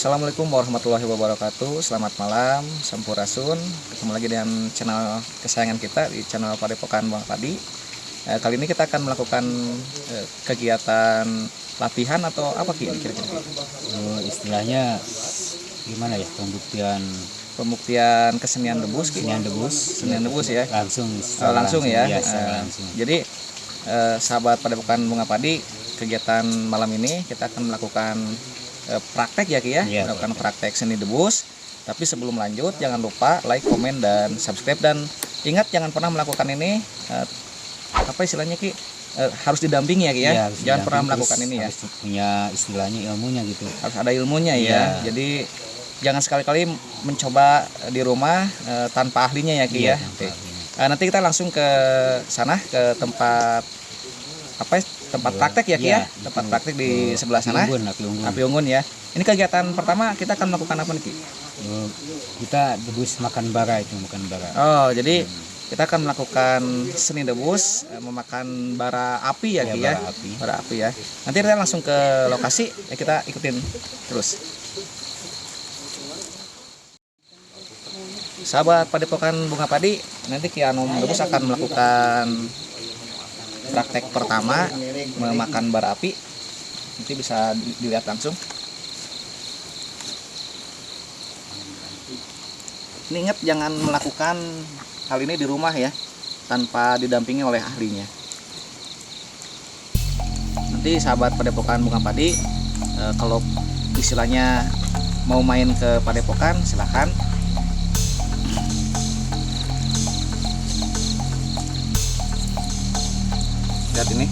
Assalamualaikum warahmatullahi wabarakatuh. Selamat malam, Sampurasun. Ketemu lagi dengan channel kesayangan kita di channel Padepokan Bang Padi. Kali ini kita akan melakukan kegiatan latihan atau apa kira-kira? Istilahnya gimana ya, Pembuktian kesenian debus, kesenian debus ya. Langsung ya. Langsung. Jadi sahabat Padepokan Bunga Padi, kegiatan malam ini kita akan melakukan praktek ya Ki ya, melakukan praktek seni debus. Tapi sebelum lanjut jangan lupa like, komen, dan subscribe, dan ingat jangan pernah melakukan ini apa istilahnya Ki, harus didampingi ya Ki ya, jangan pernah melakukan ini ya, harus punya istilahnya ilmunya gitu, harus ada ilmunya ya. Jadi jangan sekali-kali mencoba di rumah tanpa ahlinya ya Ki ya. Nanti kita langsung ke sana, ke tempat tempat praktek ya Ki ya, tempat praktek di sebelah sana, Api Unggun ya. Ini kegiatan pertama kita akan melakukan apa nih Ki? Kita debus makan bara itu, Oh, jadi kita akan melakukan seni debus memakan bara api ya Ki ya, bara api ya. Nanti kita langsung ke lokasi ya, kita ikutin terus. Sahabat Padepokan Bunga Padi, nanti Ki Anom Debus akan melakukan praktek pertama memakan bara api. Nanti bisa dilihat langsung. Ini ingat jangan melakukan hal ini di rumah ya, tanpa didampingi oleh ahlinya. Nanti sahabat Padepokan Bunga Padi, kalau istilahnya mau main ke Padepokan silahkan. Lihat ini.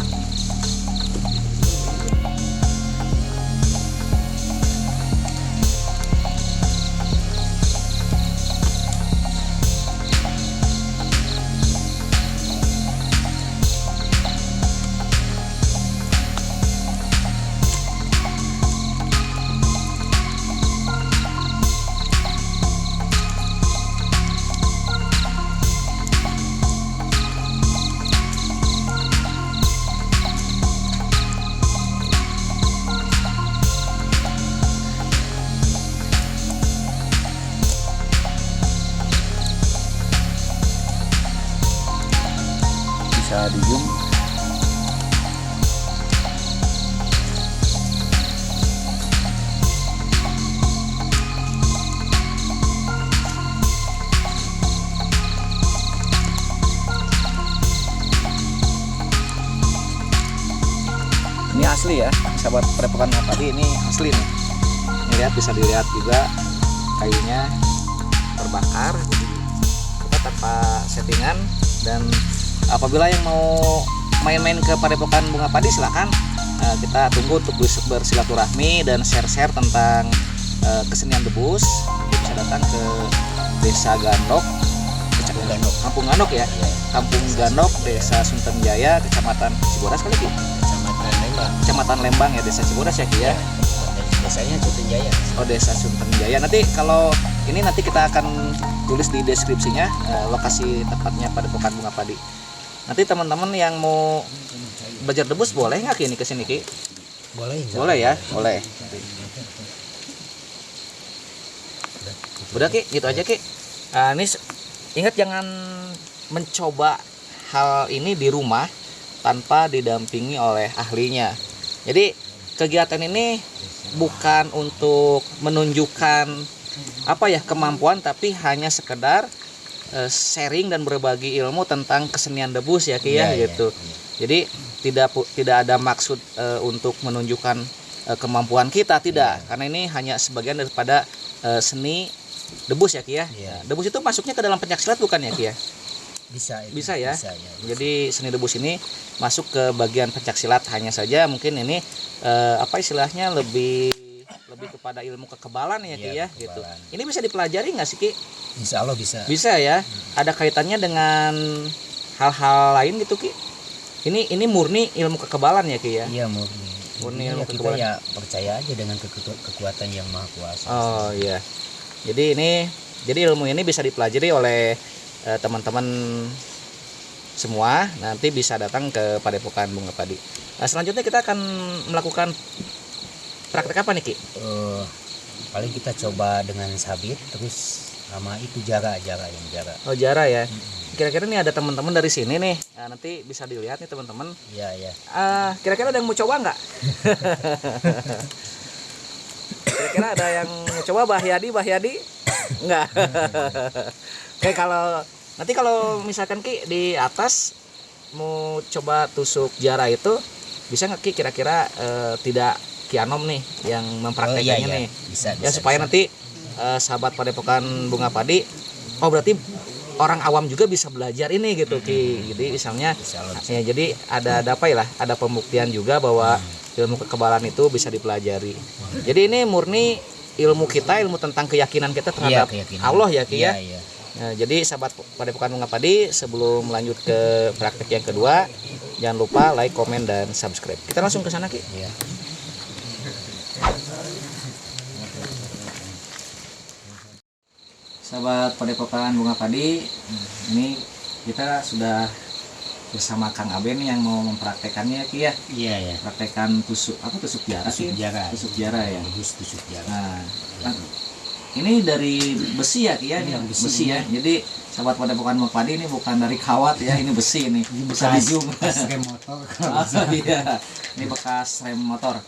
Bisa di zoom. Ini asli ya, sahabat Padepokan Bunga Padi, ini asli nih. Ini lihat, bisa dilihat juga kayunya terbakar. Jadi kita tanpa settingan. Dan apabila yang mau main-main ke Padepokan Bunga Padi silahkan, kita tunggu untuk bersilaturahmi dan share-share tentang kesenian debus. Bisa datang ke Desa Gandok, Kampung Gandok ya, Kampung Gandok, Desa Sunten Jaya, Kecamatan Cibodas kali Ki? Kecamatan Lembang ya, Desa Cibodas ya Ki ya. Desanya Sunten Jaya. Oh, Desa Sunten Jaya. Nanti kalau ini nanti kita akan tulis di deskripsinya lokasi tepatnya Padepokan Bunga Padi. Nanti teman-teman yang mau belajar debus boleh nggak Ki kesini Ki? Boleh ya, boleh. Udah Ki, gitu aja Ki. Ini ingat jangan mencoba hal ini di rumah tanpa didampingi oleh ahlinya. Jadi kegiatan ini bukan untuk menunjukkan apa ya kemampuan, tapi hanya sekedar sharing dan berbagi ilmu tentang kesenian debus ya Ki ya, gitu. Jadi tidak ada maksud untuk menunjukkan kemampuan kita, tidak, karena ini hanya sebagian daripada seni debus ya Ki ya. Debus itu masuknya ke dalam pencaksilat bukan ya Ki ya? Bisa ya. Jadi seni debus ini masuk ke bagian pencaksilat, hanya saja mungkin ini apa istilahnya lebih kepada ilmu kekebalan ya Ki ya, gitu. Ini bisa dipelajari nggak sih Ki? Insya Allah bisa. Bisa ya. Ada kaitannya dengan hal-hal lain gitu Ki? Ini murni ilmu kekebalan ya Ki ya? Iya, murni ilmu kekebalan. Kita ya percaya aja dengan kekuatan yang Maha Kuasa. Oh iya. Jadi ilmu ini bisa dipelajari oleh teman-teman semua. Nanti bisa datang ke Padepokan Bunga Padi. Selanjutnya kita akan melakukan praktek apa nih Ki? Paling kita coba dengan sabit terus sama itu jara yang jara. Oh, jara ya. Kira-kira nih ada teman-teman dari sini nih. Nah, nanti bisa dilihat nih teman-teman. Iya. Kira-kira ada yang mau coba nggak? Kira-kira ada yang mau coba Bahyadi? Enggak. Oke, kalau misalkan Ki di atas mau coba tusuk jara itu bisa nggak Ki kira-kira tidak Ki Anom nih yang mempraktekannya nih. Bisa, Supaya nanti sahabat Padepokan Bunga Padi, oh berarti orang awam juga bisa belajar ini gitu Ki. Jadi misalnya ya, jadi ada apa ya lah, ada pembuktian juga bahwa ilmu kekebalan itu bisa dipelajari. Jadi ini murni ilmu kita, ilmu tentang keyakinan kita terhadap Allah ya Ki ya. Iya. Nah, jadi sahabat Padepokan Bunga Padi, sebelum lanjut ke praktek yang kedua, jangan lupa like, komen, dan subscribe. Kita langsung ke sana Ki. Iya. Sahabat Padepokan Bunga Padi, ini kita sudah bersama Kang Aben yang mau mempraktekannya Ki ya. Iya. Praktekan tusuk jara sih. Tusuk jara ya. Tusuk jara. Nah, ini dari besi ya Ki ya, ini besi ya. Jadi sahabat Padepokan Bunga Padi ini bukan dari kawat ya, ini besi ini. Bisa dijung. Rem motor. Iya. Ini bekas rem motor.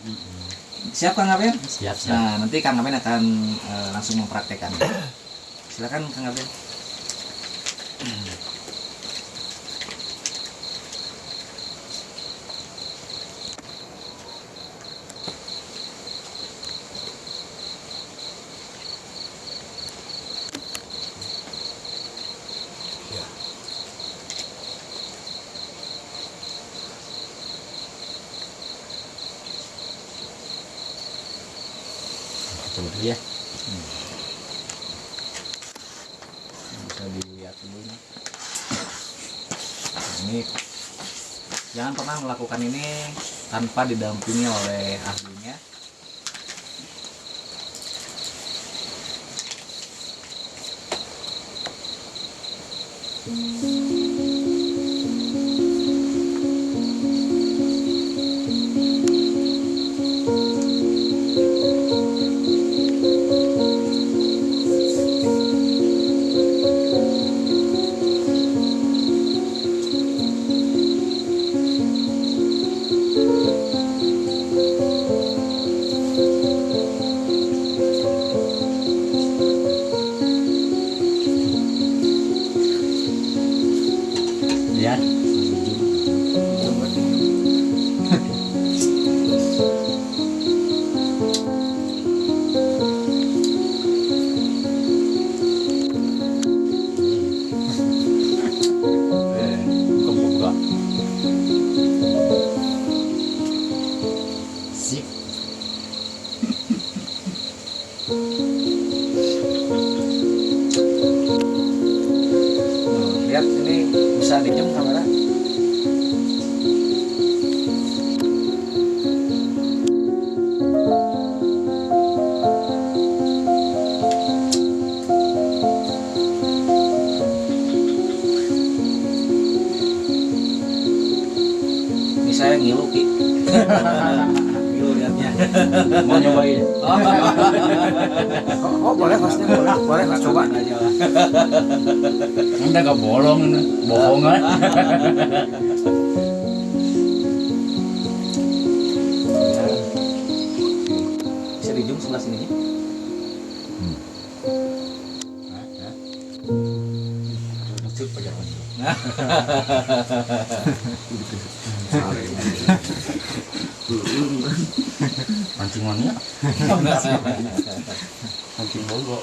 Siap Kang Aben? Siap. Nah, nanti Kang Aben akan langsung mempraktekan. Silakan Kang Aben. Coba dulu ya. Bisa dilihat dulu nih. Ini jangan pernah melakukan ini tanpa didampingi oleh ahlinya. Ya. Buka. Sip. Lihat ini bisa dijam kamera. Ini saya ngilu Ki. Ngilu lihatnya. Mau nyobain? Oh boleh hostnya boleh coba aja lah. Anda gak bolong, bohongan. Bisa dijung sebelah sininya. Pancingannya. Pancing bogo.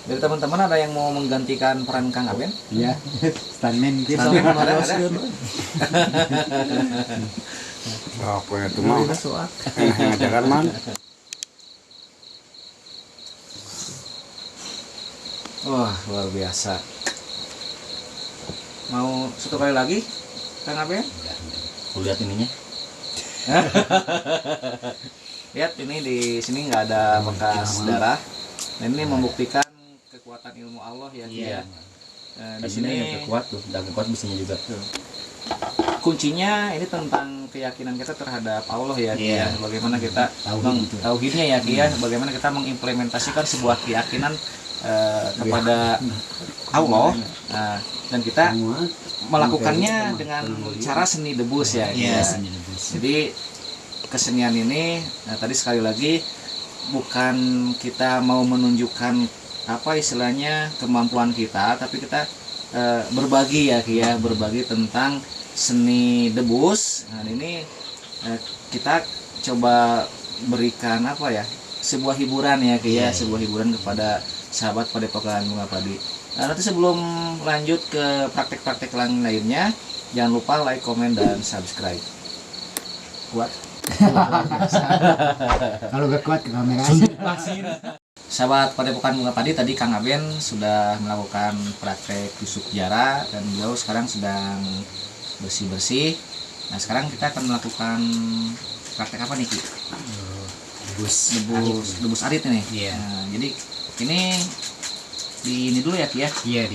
Dari teman-teman ada yang mau menggantikan peran Kang Aben? Iya, stuntman gitu. Stuntman ada. Apa itu mah? Enak ngajakan man. Wah, luar biasa. Mau satu kali lagi, Kang Aben? Aku lihat ininya. Lihat ini di sini nggak ada bekas darah. Dan ini membuktikan kekuatan ilmu Allah ya. Iya. Di sini kuat tuh, udah kuat besinya juga. kuncinya ini tentang keyakinan kita terhadap Allah ya, Ki, Iya. ya. Bagaimana kita Tauhid itu. tauhidnya ya, Ki, ya. Bagaimana kita mengimplementasikan sebuah keyakinan kepada Allah. Nah, dan kita melakukannya dengan cara seni debus ya, Ki, ya. seni debus. Jadi kesenian ini tadi sekali lagi bukan kita mau menunjukkan apa istilahnya kemampuan kita, tapi kita berbagi ya, Ki, ya, berbagi tentang seni debus. Nah, ini kita coba berikan apa ya, sebuah hiburan ya, Ki, ya, sebuah hiburan kepada sahabat Padepokan Bunga Padi. Nah, nanti sebelum lanjut ke praktek-praktek lainnya, jangan lupa like, komen, dan subscribe. Kuat. Kalau gak kuat ke kamera Sahabat Padepokan Bunga Padi, tadi Kang Aben sudah melakukan praktek tusuk jara dan beliau sekarang sedang bersih-bersih. Nah, sekarang kita akan melakukan praktek apa nih, Ki? Debus arit ini. Iya. Nah, jadi ini ini dulu ya, Ki, ya. Iya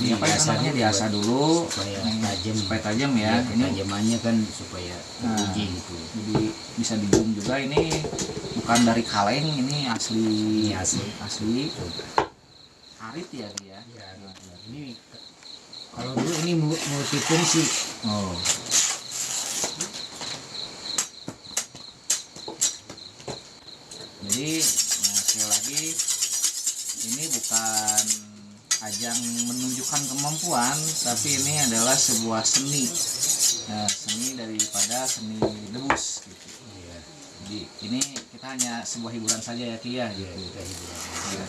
Ini apa ya namanya? Diasah dulu supaya tajam. supaya tajam ya. Ini Tajamannya kan supaya uji gitu. jadi bisa dijum juga. Ini bukan dari kaleng, ini asli. Ini asli. Arit ya, Ki, ya. Ya, ini kalau dulu ini multifungsi. Oh. Jadi sekali lagi ini bukan ajang menunjukkan kemampuan, tapi ini adalah sebuah seni. Seni daripada seni debus gitu. Iya. Jadi ini kita hanya sebuah hiburan saja ya, Ki, ya. Iya, kita hiburan. Iya.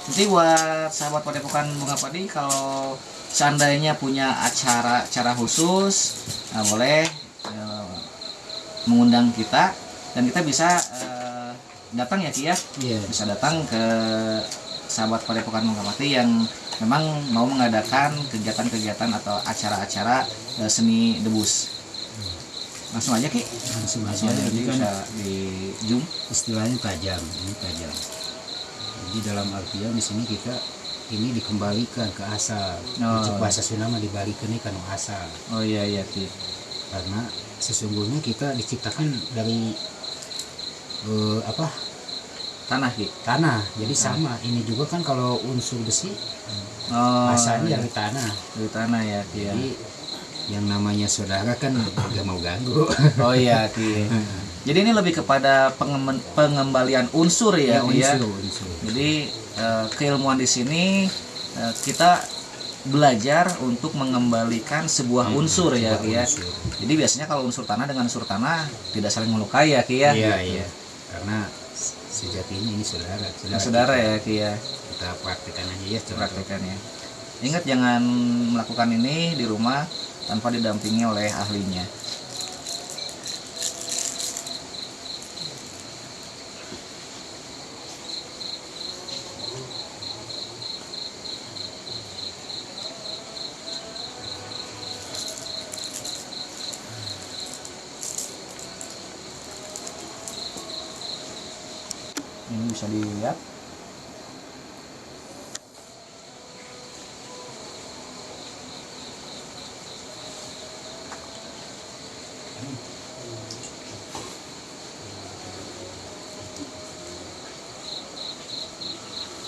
Nanti buat sahabat Padepokan Bunga Padi, kalau seandainya punya acara khusus, boleh mengundang kita dan kita bisa datang ya, Ki, ya. Iya. Bisa datang ke sahabat Padepokan Bunga Padi yang memang mau mengadakan kegiatan-kegiatan atau acara-acara seni debus. Langsung aja, Ki. Langsung Langsung aja. aja, Jadi jadi kan bisa di zoom. istilahnya tajam, ini tajam. Jadi dalam artian di sini kita ini dikembalikan ke asal. Oh. Bahasa Sunda mah dibalikan nih kan asal. Oh iya, Ki. Karena sesungguhnya kita diciptakan dari Tanah, Ki. tanah. Jadi sama. Ini juga kan kalau unsur besi Oh, asalnya iya. dari tanah. Dari tanah ya, Ki, ya. Jadi yang namanya saudara kan gak mau ganggu. Oh iya, Ki. Jadi ini lebih kepada pengembalian unsur ya, Ki, ya. unsur. Jadi keilmuan di sini kita belajar untuk mengembalikan sebuah unsur ya, Ki, ya. Unsur. Jadi biasanya kalau unsur tanah dengan unsur tanah tidak saling melukai ya, Ki, ya. Iya. Karena sejatinya ini saudara. Saudara ya, Ki, ya. Kita praktekkan aja ya. Praktekannya. Ingat jangan melakukan ini di rumah tanpa didampingi oleh ahlinya. Ini bisa dilihat.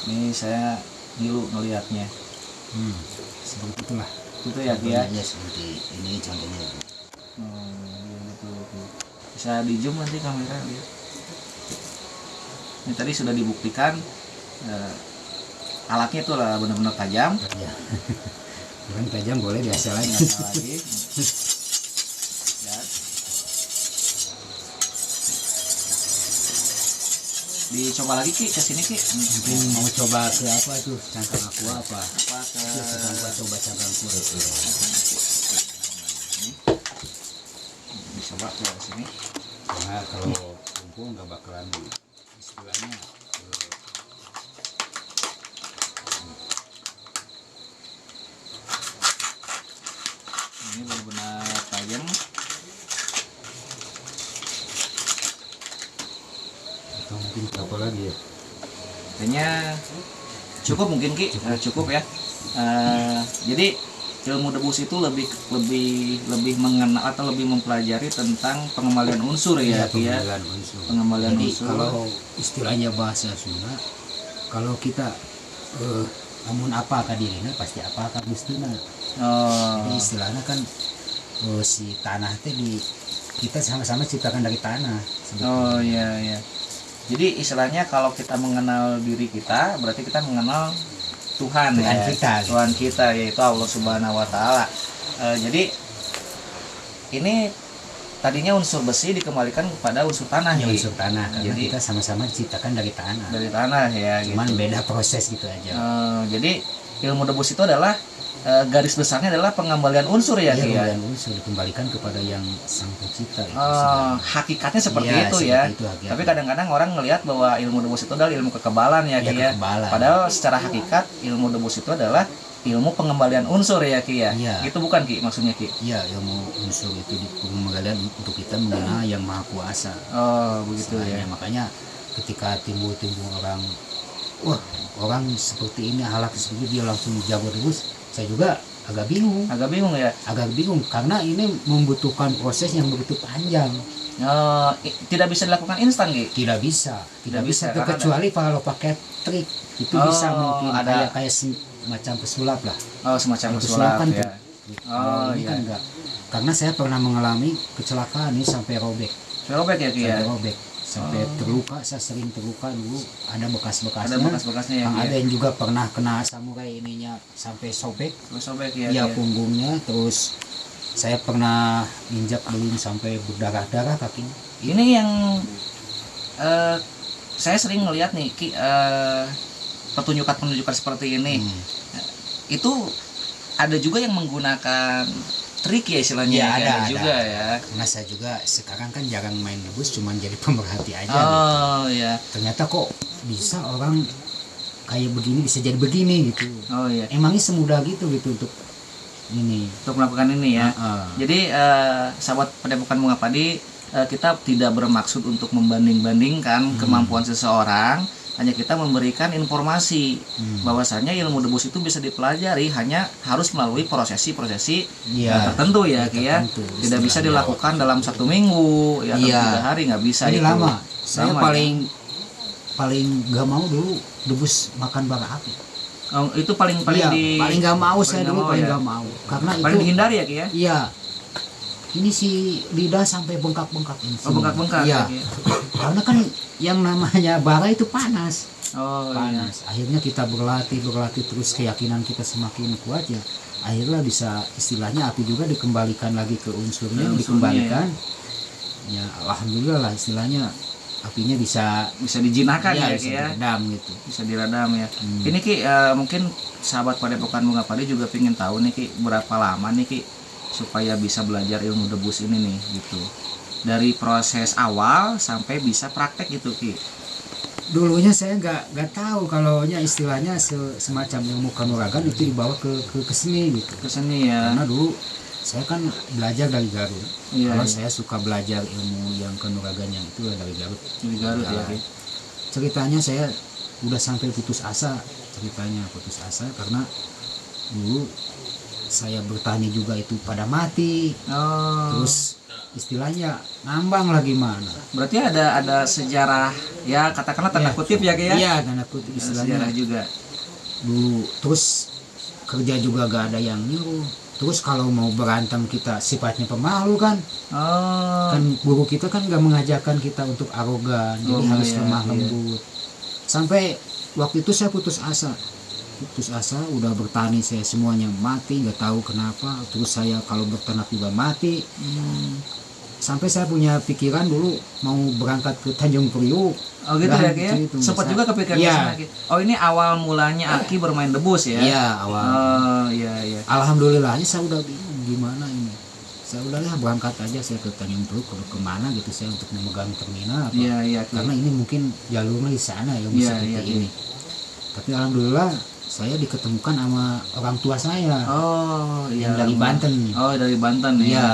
Ini saya dulu ngelihatnya. Seperti itulah. Itu ya, Ki, ya. Ya seperti ini contohnya. Iya, betul. Bisa di zoom nanti kamera lihat. Ini tadi sudah dibuktikan alatnya itu lah benar-benar tajam. Ya. Bukan tajam boleh biasa lagi. Biasa lagi. Ya. Dicoba lagi, Ki, ke sini, Ki. Mungkin mau coba ke apa tuh cangkang aqua apa? Apa ke Coba cangkang aqua. dicoba ke sini. Nah kalau kumpul nggak bakalan istilahnya. Ini benar-benar tajam. Atau mungkin apa lagi ya? Kayaknya cukup mungkin, Ki. Cukup ya. Jadi ilmu debus itu lebih mengenal atau lebih mempelajari tentang pengembalian unsur ya, Ki ya. Pengembalian unsur. Pengembalian Jadi unsur. kalau istilahnya bahasa Sunda, kalau kita namun apa kadirina pasti apa gustuna. Jadi istilahnya kan si tanah teh kita sama-sama ciptakan dari tanah sebetulnya. Oh iya. Jadi istilahnya kalau kita mengenal diri kita, berarti kita mengenal Tuhan ya. Tuhan kita yaitu Allah Subhanahu wa taala. Jadi ini tadinya unsur besi dikembalikan kepada unsur tanah Ya, Ki. unsur tanah karena Jadi kita sama-sama diciptakan dari tanah. dari tanah ya Cuman gitu. beda proses gitu aja. Jadi ilmu debus itu adalah garis besarnya adalah pengembalian unsur ya, Ki ya. Pengembalian unsur dikembalikan kepada yang sang pencipta. Hakikatnya seperti Iya, itu seperti ya. itu hakikatnya. Tapi kadang-kadang orang ngelihat bahwa ilmu debus itu adalah ilmu kekebalan ya, Ki ya. Kekebalan. Padahal secara hakikat ilmu debus itu adalah ilmu pengembalian unsur ya, Ki ya. Iya. Itu bukan, Ki, maksudnya, Ki. Iya, ilmu unsur itu di pengembalian untuk kita mengenal yang maha kuasa. Oh, begitu ya. Makanya ketika timbul orang, wah orang seperti ini halak seperti dia langsung jago debus, saya juga agak bingung. Agak bingung ya. Agak bingung karena ini membutuhkan proses yang begitu panjang. Tidak bisa dilakukan instan, Ki. Tidak bisa bisa, karena kecuali kalau pakai trik itu bisa mungkin ada. kayak semacam pesulap lah. Oh, semacam Kalau pesulap kan ya. Kalau ini kan enggak. Karena saya pernah mengalami kecelakaan ini sampai robek. Robek ya, Ki ya. Sampai robek. Sampai terluka, saya sering terluka dulu, ada bekas-bekasnya. Ada bekas-bekasnya ya. Ada yang juga pernah kena samurai ininya sampai sobek. Sobek ya. Ya punggungnya, terus saya pernah injak belum sampai berdarah-darah kakinya. Ini yang saya sering melihat nih, Ki, pertunjukan seperti ini. Itu ada juga yang menggunakan trik ya istilahnya. Ya, ada ada juga ya. Karena saya juga sekarang kan jarang main debus, cuman jadi pemerhati aja gitu. Oh ya. Ternyata kok bisa orang kayak begini bisa jadi begini gitu. Oh iya. Emangnya semudah gitu untuk ini. Untuk melakukan ini ya. Jadi sahabat Padepokan Bunga Padi, kita tidak bermaksud untuk membanding-bandingkan kemampuan seseorang. Hanya kita memberikan informasi bahwasanya ilmu debus itu bisa dipelajari, hanya harus melalui prosesi-prosesi tertentu ya, Ki ya. Tidak bisa dilakukan dalam 1 minggu ya, atau 3 hari, nggak bisa. Ini itu lama. Saya Lama, paling nggak mau dulu debus makan bara api. Oh, itu paling Iya, di paling nggak mau saya nggak dulu mau paling ya? nggak mau karena paling itu dihindari ya, Ki ya. iya ini si lidah sampai bengkak-bengkak ini. Oh, bengkak-bengkak Iya. ya, Ki. Karena kan yang namanya bara itu panas. Oh iya. Panas. Akhirnya kita berlatih terus keyakinan kita semakin kuat ya. Akhirnya bisa istilahnya api juga dikembalikan lagi ke unsurnya, dikembalikan. Ya alhamdulillah lah istilahnya apinya bisa dijinakkan ya, bisa Ki ya. diredam gitu. Bisa diredam ya. Ini, Ki, mungkin sahabat Padepokan Bunga Padi juga pengen tahu nih, Ki, berapa lama nih, Ki, supaya bisa belajar ilmu debus ini nih gitu. Dari proses awal sampai bisa praktek gitu, Ki. Dulunya saya nggak tahu kalau istilahnya semacam ilmu kanuragan itu dibawa ke seni gitu. Ke seni ya. Karena dulu saya kan belajar dari Garut. Iya, Kalau iya. saya suka belajar ilmu yang kanuragannya itu dari Garut. Di Garut ya, Ki. Ceritanya saya udah sampai putus asa karena dulu saya bertani juga itu pada mati. Oh. Terus istilahnya ngambang lagi mana. Berarti ada sejarah ya, katakanlah tanda kutip ya, Ki ya. Iya, tanda kutip istilahnya. Sejarah juga. Dulu terus kerja juga gak ada yang nyuruh. Terus kalau mau berantem kita sifatnya pemalu kan. Oh. Kan guru kita kan gak mengajarkan kita untuk arogan, jadi harus iya, lemah iya. lembut. Sampai waktu itu saya putus asa, udah bertani saya semuanya mati, nggak tahu kenapa. Terus saya kalau berternak juga mati. Sampai saya punya pikiran dulu mau berangkat ke Tanjung Priuk. Oh gitu ya, Ki ya. Gitu, Sempat juga kepikiran Iya. ke sana, Ki. Oh, ini awal mulanya Aki bermain debus ya. Iya awal. Oh iya. Alhamdulillahnya saya udah bingung gimana ini. Saya udahlah berangkat aja saya ke Tanjung Priuk kemana gitu saya untuk memegang terminal. Iya, Ki. Karena ini mungkin jalurnya di sana ya Iya, seperti iya, ini. Tapi alhamdulillah saya diketemukan sama orang tua saya Oh iya. yang dari Banten. Oh, dari Banten ya. Iya.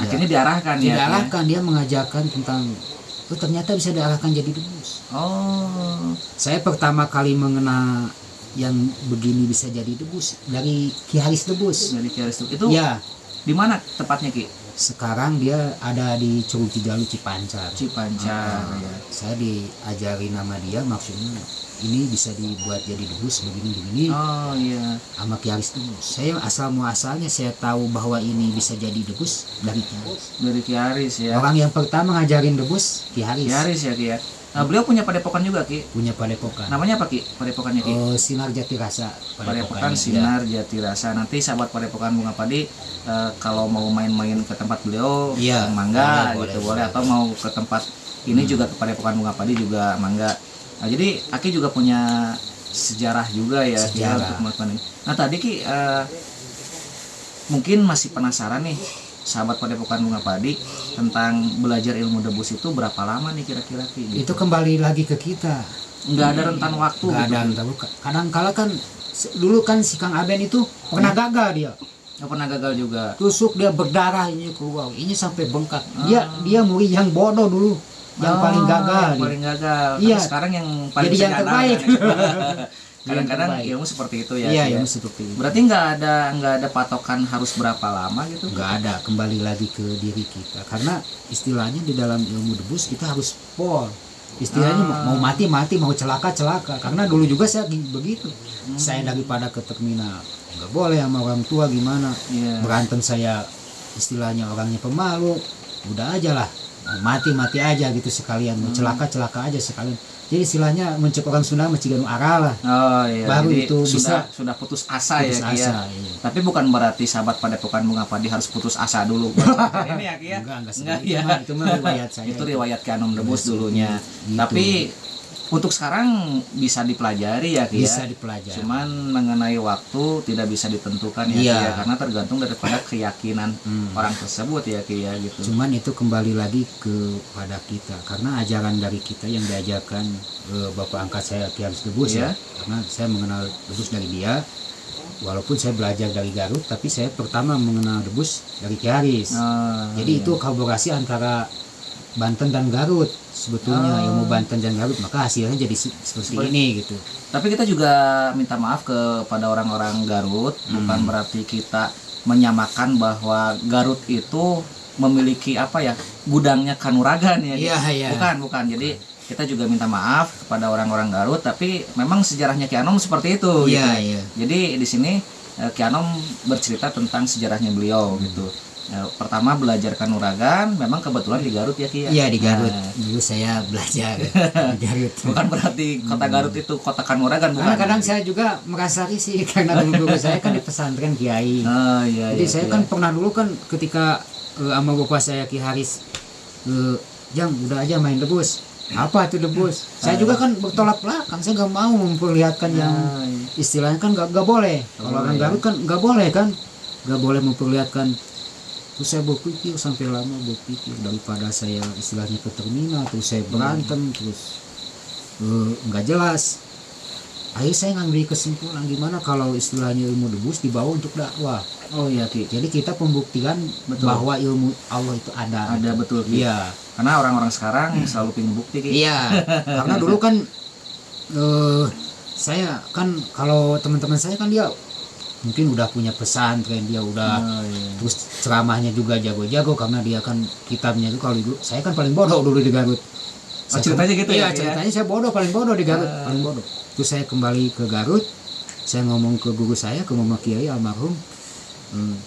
Akhirnya diarahkan ya. Ki ya? Diarahkan, dia mengajarkan tentang ternyata bisa diarahkan jadi debus. Oh. Saya pertama kali mengenal yang begini bisa jadi debus dari Ki Haris Debus. Dari Ki Haris itu Ya, di mana tepatnya Ki? sekarang dia ada di Curug Cijalu Cipancar. Cipancar Ah, ya. Saya diajari nama dia, maksudnya ini bisa dibuat jadi debus begini Oh iya. sama Ki Haris Debus. Saya asal muasalnya saya tahu bahwa ini bisa jadi debus dari Ki Haris. Dari Ki Haris ya. Orang yang pertama ngajarin debus Ki Haris. Ki Haris ya Ki ya. Nah, beliau punya padepokan juga Ki. Punya padepokan. Namanya apa Ki? Padepokannya Ki? Sinar Jati Rasa. Padepokan padepokannya. Sinar Jati Rasa. Nanti sahabat Padepokan Bunga Padi kalau mau main-main ke tempat beliau Iya, mangga boleh, gitu boleh. boleh, atau mau ke tempat ini juga ke Padepokan Bunga Padi juga mangga. Nah, jadi Aki juga punya sejarah juga ya Ki, ya, Sejarah. untuk melakukan ini. Nah tadi Ki mungkin masih penasaran nih sahabat Padepokan Bunga Padi tentang belajar ilmu debus itu berapa lama nih kira-kira Ki? Itu kembali lagi ke kita. nggak ada rentan waktu Nggak gitu. ada tahu. Kadang kala kan dulu kan si Kang Aben itu pernah gagal dia. Nggak pernah gagal juga. Tusuk dia berdarah ini keluar. Ini sampai bengkak. Dia murid yang bodoh dulu. Yang paling gagal. Yang dia. paling gagal. Iya. Tapi sekarang yang paling Jadi bisa yang terbaik. diandalkan. Kadang-kadang terbaik. ilmu seperti itu ya. Iya, Ki, ya. yang seperti itu. Berarti nggak ada patokan harus berapa lama gitu? Nggak ada, kembali lagi ke diri kita. Karena istilahnya di dalam ilmu debus kita harus pol. Istilahnya mau mati, mau celaka. Karena dulu juga saya begitu. Saya daripada ke terminal, nggak boleh sama orang tua gimana. Iya. Berantem saya istilahnya orangnya pemalu. Udah aja lah, mau mati aja gitu sekalian. Mau celaka aja sekalian. Jadi istilahnya mencek orang Sunda mencegah arah lah. Oh iya. Baru Jadi itu sudah putus asa putus ya Ki, ya. asa, iya. Tapi bukan berarti sahabat Padepokan Bunga Padi harus putus asa dulu. Ini ya Ki ya. Enggak Enggak, seperti ya. itu mah riwayat saya. Itu riwayat Ki Anom Debus dulunya. Gitu. Tapi untuk sekarang bisa dipelajari ya Ki ya. Bisa dipelajari. Cuman mengenai waktu tidak bisa ditentukan ya Ki Iya. ya, karena tergantung daripada keyakinan orang tersebut ya Ki ya gitu. Cuman itu kembali lagi kepada kita, karena ajaran dari kita yang diajarkan bapak angkat saya Ki Haris Debus Iya. ya. Karena saya mengenal debus dari dia. Walaupun saya belajar dari Garut, tapi saya pertama mengenal debus dari Ki Haris. Jadi iya. itu kolaborasi antara Banten dan Garut sebetulnya, ilmu Banten dan Garut, maka hasilnya jadi seperti ini gitu. Tapi kita juga minta maaf kepada orang-orang Garut, bukan berarti kita menyamakan bahwa Garut itu memiliki apa ya, gudangnya Kanuragan ya. Iya, iya. Bukan. Jadi kita juga minta maaf kepada orang-orang Garut, tapi memang sejarahnya Ki Anom seperti itu. Iya, gitu. iya. Jadi di sini Ki Anom bercerita tentang sejarahnya beliau gitu. Pertama belajar Kanuragan, memang kebetulan di Garut ya Ki ya. Iya, di Garut. Nah, Dulu saya belajar di Garut. bukan berarti kota Garut itu kota Kanuragan, bukan. Kadang-kadang saya juga merasa risih karena guru saya kan di pesantren Kiai. Oh iya. Jadi iya, saya iya. kan pernah dulu kan ketika sama bapak saya Ki Haris, Jang udah aja main debus. Apa itu debus? Saya juga kan bertolak belakang, saya nggak mau memperlihatkan yang istilahnya kan nggak boleh. Kalau orang Garut kan nggak boleh kan, nggak boleh memperlihatkan. Terus saya berpikir sampai lama berpikir, daripada saya istilahnya ke terminal terus saya berantem terus nggak jelas. Akhirnya saya ngambil kesimpulan gimana kalau istilahnya ilmu debus dibawa untuk dakwah. Oh iya Ki. Jadi kita pembuktikan bahwa ilmu Allah itu ada. Ada betul Ki. Iya. Karena orang-orang sekarang selalu pengen bukti Ki. Iya. Karena dulu kan saya kan kalau teman-teman saya kan dia mungkin udah punya pesantren, dia udah terus ceramahnya juga jago-jago karena dia kan kitabnya itu kalau dulu saya kan paling bodoh dulu di Garut. Ceritanya gitu ya? Iya, ceritanya saya paling bodoh di Garut, paling bodoh. Terus saya kembali ke Garut, saya ngomong ke guru saya, ke Mama Kiai almarhum,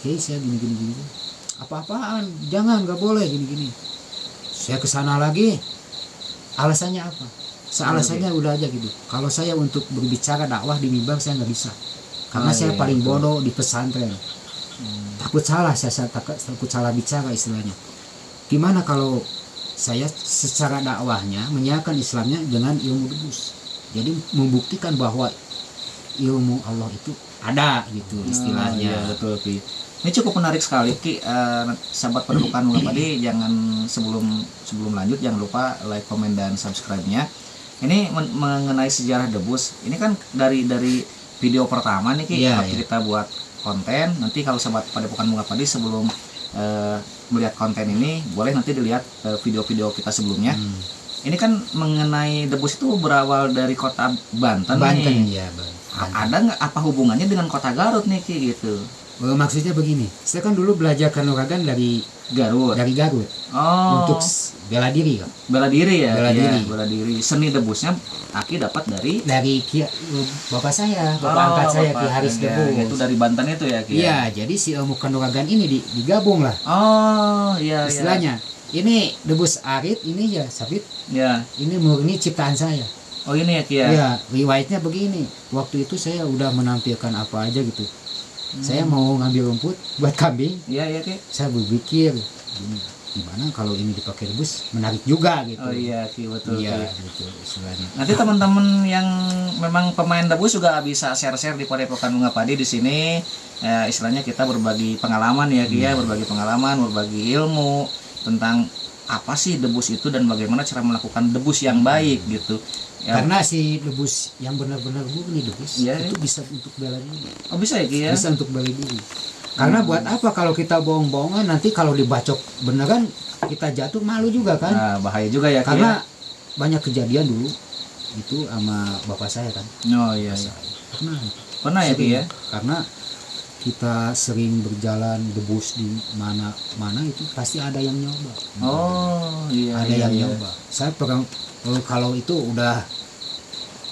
Kiai saya gini. Apa-apaan? Jangan, nggak boleh gini. Saya ke sana lagi, alasannya apa? Alasannya udah aja gitu. Kalau saya untuk berbicara dakwah di mimbar saya nggak bisa. Karena saya paling bodoh di pesantren. Takut salah, saya takut salah bicara istilahnya. Gimana kalau saya secara dakwahnya menyiarkan Islamnya dengan ilmu debus. Jadi membuktikan bahwa ilmu Allah itu ada gitu istilahnya. Iya, betul Ki. Ini cukup menarik sekali Ki. Sahabat Padepokan Bunga Padi, jangan sebelum lanjut jangan lupa like, komen dan subscribe-nya. Ini mengenai sejarah debus. Ini kan dari video pertama nih Ki, kita buat konten. Nanti kalau sahabat Padepokan Bunga Padi sebelum melihat konten ini boleh nanti dilihat video-video kita sebelumnya. Ini kan mengenai debus itu berawal dari kota Banten nih. Iya, Bang. ada nggak apa hubungannya dengan kota Garut nih Ki gitu? Maksudnya begini, saya kan dulu belajar kanuragan dari Garut. Garut Oh. untuk bela diri kan. Bela diri ya. Bela Ki, ya? diri. Bela diri. Seni debusnya Aki dapat dari Bapak saya, bapak angkat saya Ki Haris ya, Debus. itu dari Banten itu ya Ki. Iya, jadi si ilmu kanuragan ini digabung lah Oh, iya istilahnya. Ini debus arit, ini ya sabit, Ya. ini murni ciptaan saya. Oh, ini ya Ki ya. Ya, riwayatnya begini. Waktu itu saya udah menampilkan apa aja gitu. Saya mau ngambil rumput buat kambing. Iya, iya Ki. Saya berpikir gimana kalau ini dipakai rebus menarik juga gitu. Oh iya Ki, betul. Iya, Ki. gitu istilahnya. Nanti teman-teman yang memang pemain debus juga bisa share-share di Padepokan Bunga Padi di sini. Istilahnya kita berbagi pengalaman ya Ki ya, berbagi pengalaman, berbagi ilmu tentang apa sih debus itu dan bagaimana cara melakukan debus yang baik gitu. Ya. Karena si debus yang benar-benar murni debus Iya, itu bisa untuk bela diri. Oh, bisa ya Ki ya? Bisa untuk bela diri. Karena buat apa kalau kita bohong-bohongan nanti kalau dibacok beneran kita jatuh malu juga kan? Nah, bahaya juga ya Ki. Karena banyak kejadian dulu itu sama bapak saya kan. Oh iya. Iya. Pernah ya Ki ya? Karena kita sering berjalan debus di mana-mana itu pasti ada yang nyoba. Oh iya. Ada iya, yang iya. nyoba. Saya pegang kalau itu udah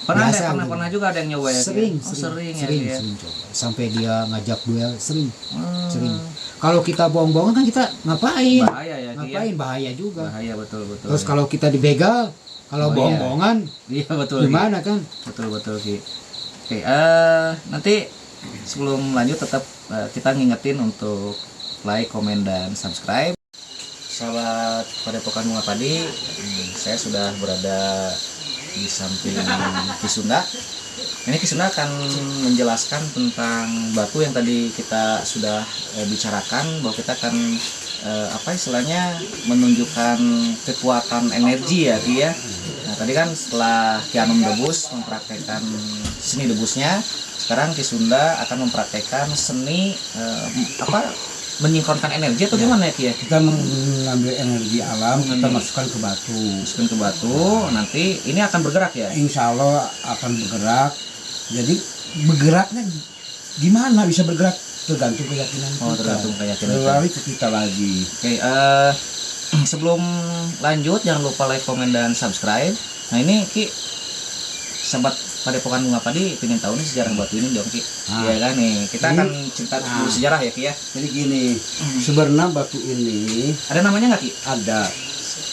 Pernah biasa ada, gitu. pernah juga ada yang nyoba ya Ki? sering, Oh, sering ya sering, Ki ya. sering coba. Sampai dia ngajak duel sering. Hmm. Sering. Kalau kita bohong-bohongan kan kita ngapain? Bahaya ya Ki ya. Ngapain? Bahaya juga. Bahaya betul. Terus Ya. kalau kita dibegal, kalau Oh, bohong-bohongan Iya betul. Ki. gimana kan? Betul Ki. Oke, nanti sebelum lanjut tetap kita ngingetin untuk like, komen, dan subscribe. Sahabat Padepokan Bunga Padi, saya sudah berada di samping Ki Sunda. Ini Ki Sunda akan menjelaskan tentang batu yang tadi kita sudah bicarakan, bahwa kita akan apa istilahnya menunjukkan kekuatan energi ya Ki ya. Nah tadi kan setelah Ki Anum Debus mempraktekkan seni debusnya, sekarang Ki Sunda akan mempraktekkan seni menyingkronkan energi atau gimana ya Ki ya? Kita mengambil energi alam, kita masukkan ke batu. Masukin ke batu, nanti ini akan bergerak ya? Insya Allah akan bergerak. Jadi bergeraknya gimana bisa bergerak tergantung keyakinan kita. Oh, tergantung keyakinan kita. Kembali ke kita lagi. Oke, sebelum lanjut jangan lupa like, komen, dan subscribe. Nah ini Ki, sahabat Padepokan Bunga Padi pengen tahu nih sejarah batu ini dong Ki. Iya kan nih, kita akan cerita dulu sejarah ya Ki ya. Jadi gini, sebenarnya batu ini Ada namanya nggak Ki? ada,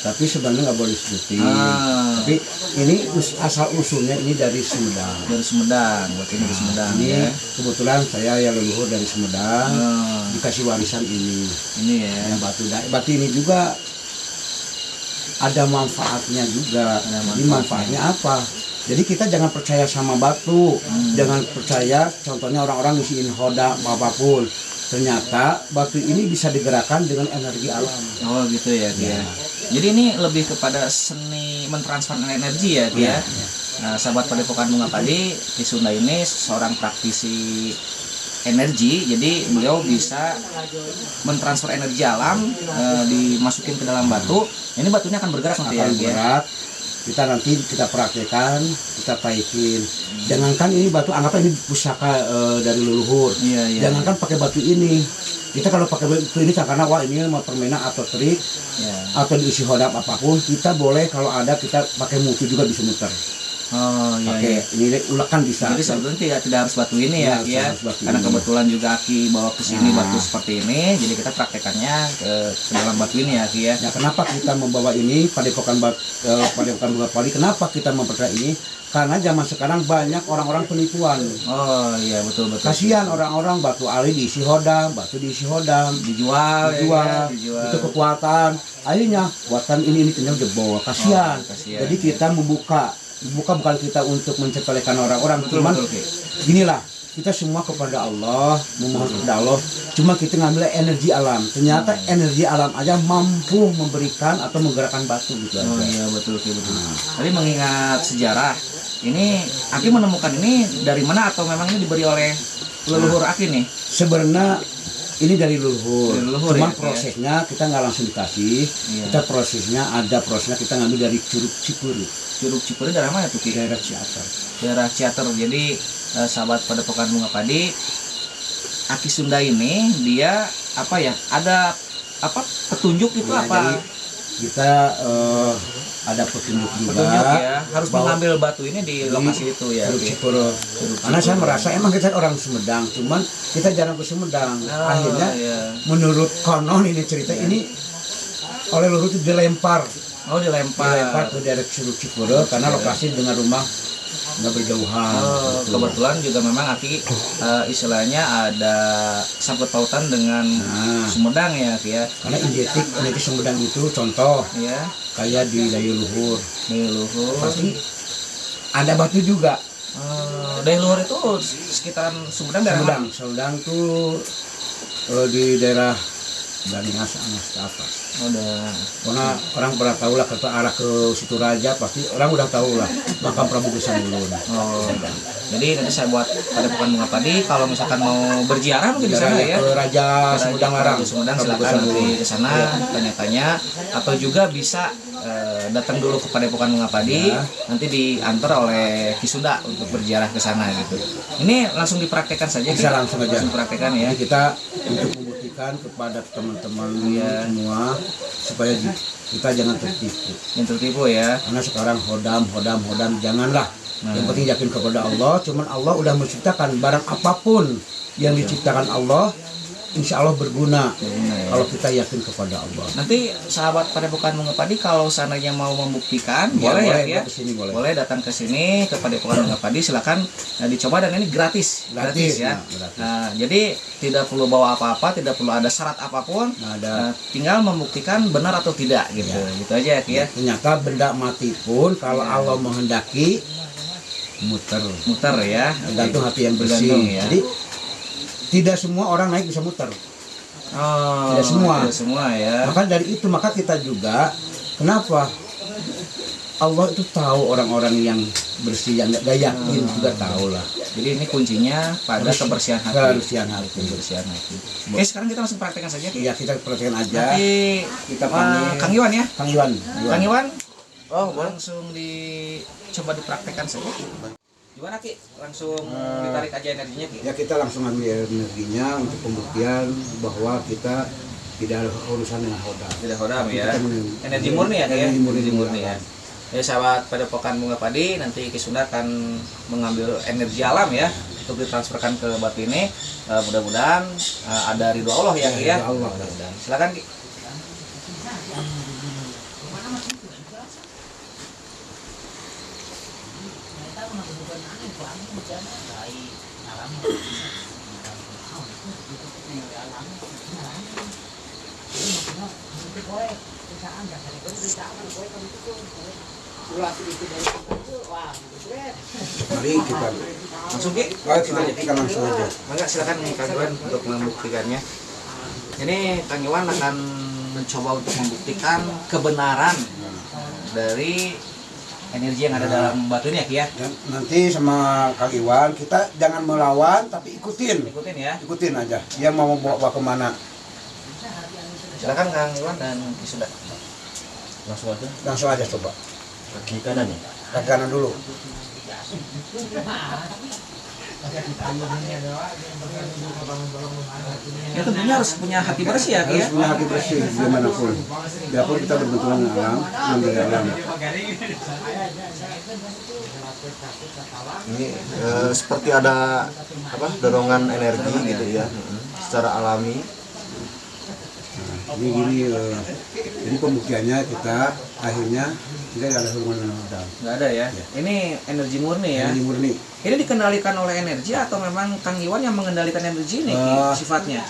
tapi sebenarnya nggak boleh disebutin. Ah, Tapi ini asal usulnya ini dari Sumedang. dari Sumedang, buat ini dari Sumedang Ini ya. kebetulan saya yang leluhur dari Sumedang, Ah, dikasih warisan ini. ini ya. Batu ini juga ada manfaatnya juga. Ada Jadi manfaatnya apa? Jadi kita jangan percaya sama batu, jangan percaya contohnya orang-orang ngisiin hoda apapun. Ternyata batu ini bisa digerakkan dengan energi alam. Oh gitu ya Ki ya. Jadi ini lebih kepada seni mentransfer energi ya Ki ya. Nah, sahabat Padepokan Bunga Padi, Ki Sunda ini seorang praktisi energi, jadi beliau bisa mentransfer energi alam, dimasukin ke dalam batu. Ini batunya akan bergerak nanti Akan ya Ki ya. berat. Kita nanti kita praktekkan, kita taikin. Jangankan ini batu, anggaplah ini pusaka dari leluhur. Iya, iya. Jangankan pakai batu ini. Kita kalau pakai batu ini karena wah ini mau permainan atau trik Ya. atau diisi hodap apapun, kita boleh kalau ada kita pakai mutu juga bisa muter. Oh iya. Pakai Iya. ini ulekan bisa. Jadi sebetulnya tidak harus batu ini ya, Ya, Ki ya. harus batu Karena ini. kebetulan juga Ki bawa ke sini Nah. batu seperti ini, jadi kita praktekannya ke dalam batu ini ya, Ki ya. Ya kenapa kita membawa ini Padepokan Bunga Padi? Kenapa kita mempercayai ini? Karena zaman sekarang banyak orang-orang penipuan. Oh iya betul. Kasihan orang-orang batu ali diisi hodam, batu diisi hodam, dijual, dijual, itu kekuatan. Akhirnya buatan ini ternyata jebol. Kasihan. Oh, kasihan. Jadi kita membuka bukan kita untuk mencepelekan orang-orang, cuman Ki. ginilah kita semua kepada Allah, memohon kepada Allah. Cuma kita ngambil energi alam. Ternyata energi alam aja mampu memberikan atau menggerakkan batu gitu Oh aja. iya betul. Tadi mengingat sejarah, ini Aki menemukan ini dari mana atau memang ini diberi oleh leluhur Aki nih? Sebenarnya ini dari leluhur. Dari leluhur Cuman ya, prosesnya kita nggak langsung dikasih. Iya. Kita prosesnya kita ngambil dari Curug Cipuri, Curug Cipuri dari mana tuh Ki? daerah Ciater. Daerah Ciater. Jadi sahabat Padepokan Bunga Padi, Aki Sunda ini dia apa ya? Ada apa petunjuk itu Ya, apa? jadi kita ada petunjuk juga. Petunjuk ya, harus bahwa mengambil batu ini di lokasi itu ya. Curug Ki. Cipuro. Karena saya merasa emang kita orang Sumedang, cuman kita jarang ke Sumedang. Oh, Akhirnya iya. menurut konon ini cerita ini oleh leluhur itu dilempar Oh, dilempar. ke daerah Curug Cipuro karena lokasi dengan rumah nggak berjauhan. Oh, gitu. kebetulan juga memang Aki istilahnya ada sangkut pautan dengan Nah, Sumedang ya, Ki ya. karena energi Sumedang itu contoh Ya, kayak di Dayu Luhur di luhur. pasti ada batu juga. Dari luhur itu sekitaran Sumedang daerah mana? Sumedang tuh di daerah Daningas apa. Oh, udah. Karena orang pernah tahu lah ke arah ke situ Raja pasti orang udah tahu lah makam Prabu Gesan dulu. Oh, jadi nanti saya buat Padepokan Bunga Padi kalau misalkan mau berziarah mungkin di sana ya. Ke Raja Sumedang Larang. Sumedang Prabu silakan Gesan nanti dulu. ke sana tanya-tanya atau juga bisa datang dulu ke Padepokan Bunga Padi, Ya. nanti diantar oleh Ki Sunda untuk berziarah ke sana gitu. Ini langsung dipraktekkan saja. Bisa Ki? langsung aja. Langsung praktekkan ya. Jadi kita untuk membuktikan kepada teman-teman semua supaya kita jangan tertipu. Yang tertipu ya. Karena sekarang hodam janganlah. Yang penting yakin kepada Allah. Cuman Allah udah menciptakan barang apapun yang diciptakan Allah, insya Allah berguna. Ya. Kalau kita yakin kepada Allah. Nanti sahabat Padepokan Bunga Padi kalau seandainya mau membuktikan Ya, boleh boleh, ya, kesini boleh. boleh datang ke sini ke Padepokan Bunga Padi, silakan dicoba dan ini gratis ya. Nah, gratis. Nah, jadi tidak perlu bawa apa-apa, tidak perlu ada syarat apapun. Nah, ada Tinggal membuktikan benar atau tidak gitu. Ya. Gitu aja ya, Ki ya. ternyata benda mati pun kalau Allah menghendaki muter. Muter ya. Tergantung hati yang bersih. Bergantung, ya. Jadi tidak semua orang naik bisa muter. Oh, Tidak semua. Tidak semua ya. Maka dari itu maka kita juga kenapa Allah itu tahu orang-orang yang bersih yang nggak yakin juga tahu lah. Jadi ini kuncinya pada kebersihan hati. Kebersihan hati. Kebersihan hati. Oke, sekarang kita langsung praktekkan saja, Ki. Ya kita perhatikan aja. Nanti Kita panggil Kang Iwan ya. Kang Iwan. Kang Iwan, langsung coba dipraktekkan saja. Gimana Ki? Langsung ditarik aja energinya Ki? Ya kita langsung ambil energinya untuk pembuktian bahwa kita tidak ada urusan dengan hodam. Tidak hodam ya. Kita Energi murni ya Ki ya? Energi murni ya. Ya sahabat Padepokan Bunga Padi, nanti Ki Sunda akan mengambil energi alam ya untuk ditransferkan ke batu ini. Mudah-mudahan ada ridho Allah ya Ki ya. Ya, Allah. Mudah-mudahan. Silakan Ki. Mari kita Langsung Ki. kita langsung aja. Maka silakan Kang Iwan untuk membuktikannya. Ini Kang Iwan akan mencoba untuk membuktikan kebenaran dari energi yang ada dalam batu ini ya Ki ya. Dan nanti sama Kang Iwan kita jangan melawan tapi ikutin. Ikutin ya. Ikutin aja. Dia mau bawa kemana? Silakan Kang Iwan dan Ki Sunda. Langsung aja coba. Kaki kanan ya? Kaki kanan dulu. Ya tentunya harus punya hati bersih ya Ki ya. Harus punya hati bersih dimanapun. Biarpun kita berbenturan dengan alam, ambil alam. Ini seperti ada apa dorongan energi gitu ya, secara alami. Ini gini, jadi pembuktiannya kita akhirnya tidak ada hubungan dengan hodam. Nggak ada ya. Ini energi murni ya. Energi murni. Ini dikendalikan oleh energi atau memang Kang Iwan yang mengendalikan energi ini Ki, sifatnya?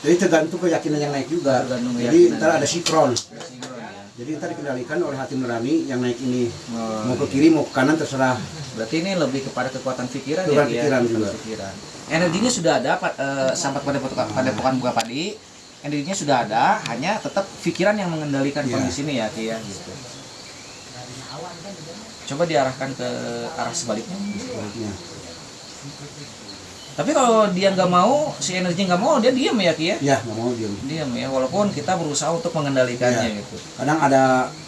Jadi tergantung keyakinan yang naik juga. Tergantung Jadi keyakinan. ntar ada sinkron. Jadi ntar dikendalikan oleh hati nurani yang naik ini. Mau ke kiri mau ke kanan terserah. Berarti ini lebih kepada kekuatan pikiran Kekuatan ya Ki ya? pikiran Kekuatan juga. pikiran. Energinya sudah ada sampai pada Padepokan Bunga Padi. Energinya sudah ada, hanya tetap pikiran yang mengendalikan Iya. kondisi ini ya Ki ya gitu. Coba diarahkan ke arah sebaliknya. Sebaliknya. Tapi kalau dia nggak mau, si energi nggak mau, dia diam ya Ki ya? Ya nggak mau diam. Diam ya, walaupun kita berusaha untuk mengendalikannya Iya. gitu. Kadang ada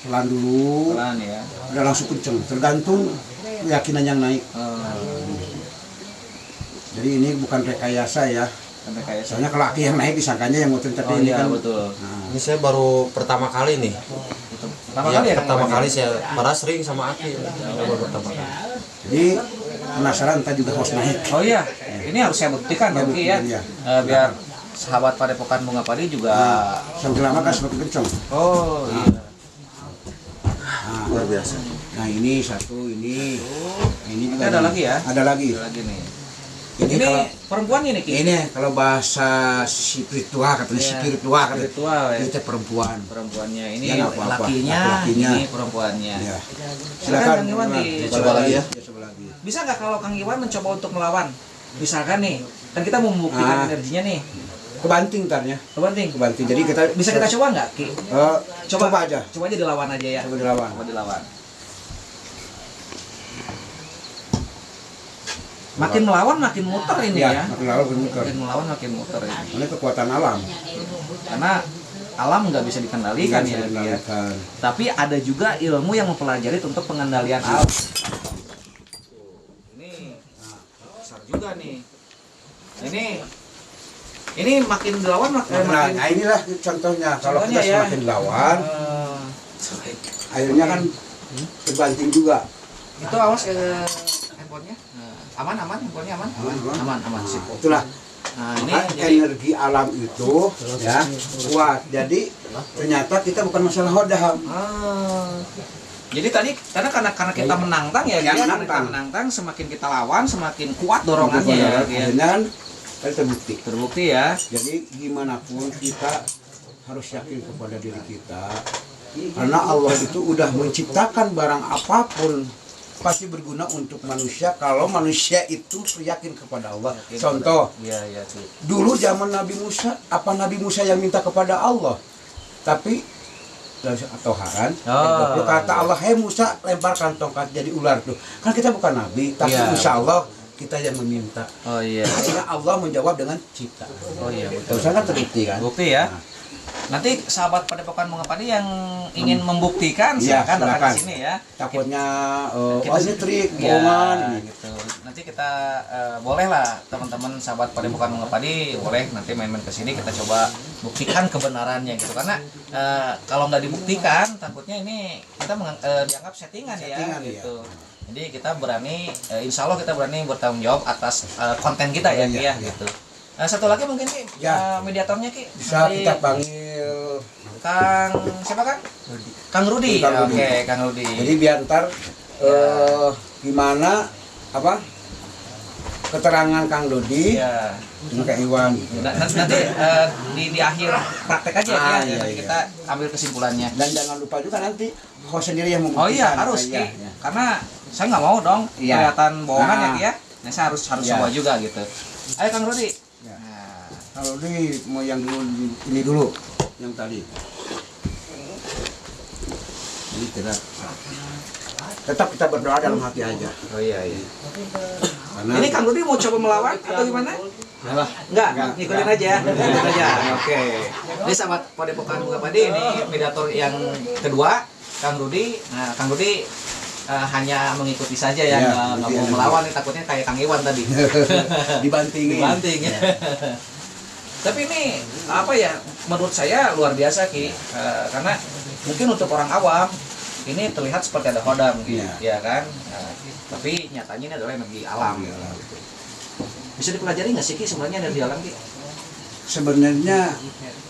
pelan dulu, Pelan ya. ada langsung kenceng. Tergantung keyakinan yang naik. Jadi ini bukan rekayasa ya. Sampai kayak Soalnya kalau aki yang naik disangkanya yang muter tadi Oh ini iya, kan. betul. Nah, Ini saya baru pertama kali nih. Pertama Iya, kali ya pertama Kang kali Iwan? saya padahal sering sama Aki. Baru pertama kali. jadi penasaran entah juga harus naik. Oh iya, ini harus saya buktikan Ya, dong Ki ya. buktikan, ya. Biar sahabat Padepokan Bunga Padi juga. Semakin lama kan semakin kencang. Oh iya. Nah, Luar biasa. nah ini satu ini. Ini juga Ada nih. lagi ya? Ada lagi. Ada lagi nih. Ini Ini kalau- perempuan ini Ki. Ini kalau bahasa spiritual katanya Iya, spiritual katanya. spiritual ya. Itu perempuan. Perempuannya ini Ya, nggak apa-apa. lakinya, Laki-lakinya. ini perempuannya. Ya. Silakan Kang Iwan Coba lagi ya. Coba lagi. Bisa nggak kalau Kang Iwan mencoba untuk melawan? Misalkan nih, kan kita mau membuktikan energinya nih. Kebanting tarnya. Kebanting. Kebanting. Jadi kita Bisa kita coba nggak Ki? coba aja. Coba aja dilawan aja ya. Coba dilawan. Coba dilawan. Makin melawan makin muter ini ya. Makin lalu bermuter. Makin melawan makin muter ini. Ini kekuatan alam. Karena alam nggak bisa dikendalikan Bisa ya. Ki, ya. dikendalikan. Tapi ada juga ilmu yang mempelajari untuk pengendalian alam. Ini besar juga nih. Ini makin dilawan makin Nah, inilah contohnya. Kalau Contohnya kita ya. semakin lawan, eh, akhirnya kan terbanting juga. itu awas handphonenya. Aman handphonenya aman. Aman sip. Itulah. Nah, ini Maka jadi energi alam itu ya kuat. Jadi ternyata kita bukan masalah hodam. jadi tadi karena kita menantang ya, Ya, dia menantang. kita menantang semakin kita lawan semakin kuat dorongannya ya. Ki, ya. Akhirnya kan terbukti. Terbukti ya. Jadi gimana pun kita harus yakin kepada diri kita. Karena Allah itu udah menciptakan barang apapun pasti berguna untuk manusia kalau manusia itu yakin kepada Allah. Contoh, Iya Ki. dulu zaman Nabi Musa, apa Nabi Musa yang minta kepada Allah? Tapi atau haran, Oh, kata Allah, "Hei Musa, lemparkan tongkat jadi ular tuh." Kan kita bukan nabi, tapi Iya. insya Allah kita yang meminta. Oh iya. Akhirnya Allah menjawab dengan cipta. Oh iya betul. Terus kan terbukti kan? Bukti ya. Nah. Nanti sahabat Padepokan Bunga Padi yang ingin membuktikan Iya, silakan datang silakan. ke sini ya. Takutnya Kita- ini trik, Ya, bohongan ini. gitu. Nanti kita boleh lah teman-teman sahabat Padepokan Bunga Padi boleh nanti main-main ke sini kita coba buktikan kebenarannya gitu. Karena kalau nggak dibuktikan takutnya ini kita dianggap settingan ya Settingan, gitu. Jadi kita berani, insya Allah kita berani bertanggung jawab atas konten kita ya, Iya, Ki, ya iya. gitu. Satu lagi mungkin Ki, Ya. mediatornya Ki. Bisa Dari kita panggil. Kang siapa Kang? Kang Rudi. Kang Rudi. Oke, Kang Rudi. Jadi biar ntar gimana apa keterangan Kang Dodi ya. dengan Kang Iwan. Nanti di akhir praktek aja ya, Iya, nanti iya. kita ambil kesimpulannya. Dan jangan lupa juga nanti host sendiri yang membuktikan. Oh iya harus Ki, Iya, iya. karena saya nggak mau dong Iya. kelihatan bohongan ya Nah. Ki ya. Nah, saya harus Iya. coba juga gitu. Ayo Kang Rudi. Ya. Nah, Kalau ini mau yang dulu ini dulu yang tadi. Ini tidak. Tetap kita berdoa dalam hati aja. oh iya. Karena Ini Kang Rudi mau coba melawan atau gimana? Enggak, ngikutin aja. Ngikutin aja. Oke. Ini sahabat Padepokan Bunga Padi, ini mediator yang kedua, Kang Rudi. Nah, Kang Rudi hanya mengikuti saja ya, Ya, nggak ikuti mau aja. melawan nih, takutnya kayak Kang Iwan tadi. dibantingin. Dibanting ya. Tapi ini apa ya? Menurut saya luar biasa Ki. Karena mungkin untuk orang awam ini terlihat seperti ada hodam gitu, Iya. ya kan? Nah, tapi nyatanya ini adalah energi alam. Bisa dipelajari nggak sih Ki sebenarnya energi alam Ki? Sebenarnya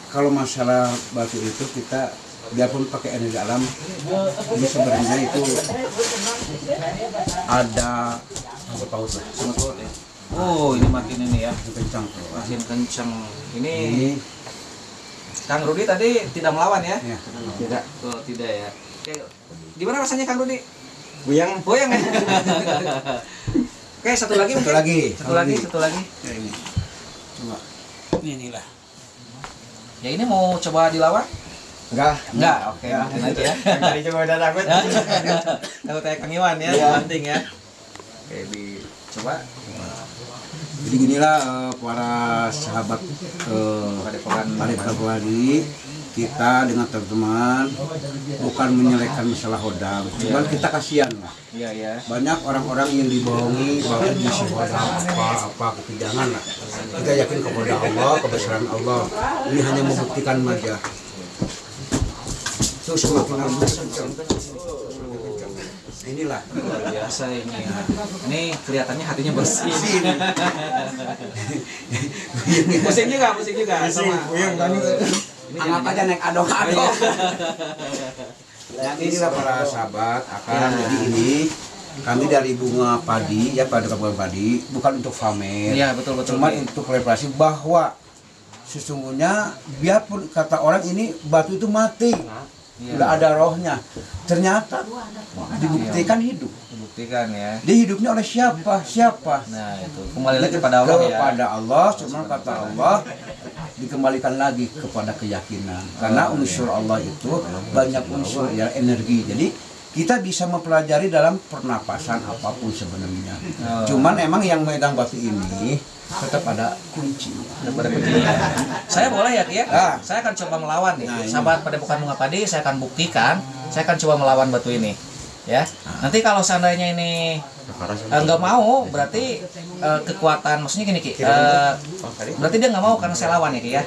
kalau masalah batu itu kita biarpun pakai energi alam ini sebenarnya itu ada apa paus lah Sangat kuat ya. Oh, ini makin ini ya, kencang tuh. makin kencang. Ini Ini Kang Rudi tadi tidak melawan ya? ya, Tidak. Oh, tidak ya. Oke, gimana rasanya Kang Rudi? Buyang. Goyang ya? Oke, satu lagi. satu mungkin? lagi Satu lagi. ya, ini coba inilah Ya ini mau coba dilawan? Enggak. Enggak, oke, maafin aja ya. Tadi coba udah takut. Kalau kayak Kang Iwan ya, Iya. banting ya. Oke, dicoba. jadi ginilah para sahabat Padepokan Padepokan Padi kita dengan teman-teman bukan menyelesaikan masalah hodam, cuman kita kasihan lah. Iya ya. Banyak orang-orang yang dibohongi bahwa isi hodam apa gitu, jangan lah. Kita yakin kepada Allah, kebesaran Allah. Ini hanya membuktikan saja. Itu semakin inilah Luar biasa ini ya. Ini kelihatannya hatinya bersih. Pusing juga sama. anggap aja naik adong-adong. Dan inilah para sahabat akan jadi ini kami dari bunga padi ya, pada kabupaten padi bukan untuk pamer. Iya betul. Cuma untuk reparasi bahwa sesungguhnya biarpun kata orang ini batu itu mati, udah ada rohnya, ternyata dibuktikan hidup. Dibuktikan ya. Dia hidupnya oleh siapa? Nah itu kembali lagi kepada Allah ya. Kepada Allah, cuma kata Allah dikembalikan lagi kepada keyakinan. Karena unsur Allah itu banyak unsur ya, energi. Jadi kita bisa mempelajari dalam pernapasan apapun sebenarnya. Cuman emang yang megang batu ini tetap ada kunci. Daripada kuncinya. Saya boleh ya Ki ya? Ah. Saya akan coba melawan nih. Nah, ini. Sahabat Padepokan Bunga Padi, saya akan buktikan. Saya akan coba melawan batu ini. Ya. Nanti kalau seandainya ini nggak mau, berarti kekuatan, maksudnya gini Ki. Berarti dia nggak mau karena saya lawan ya Ki ya.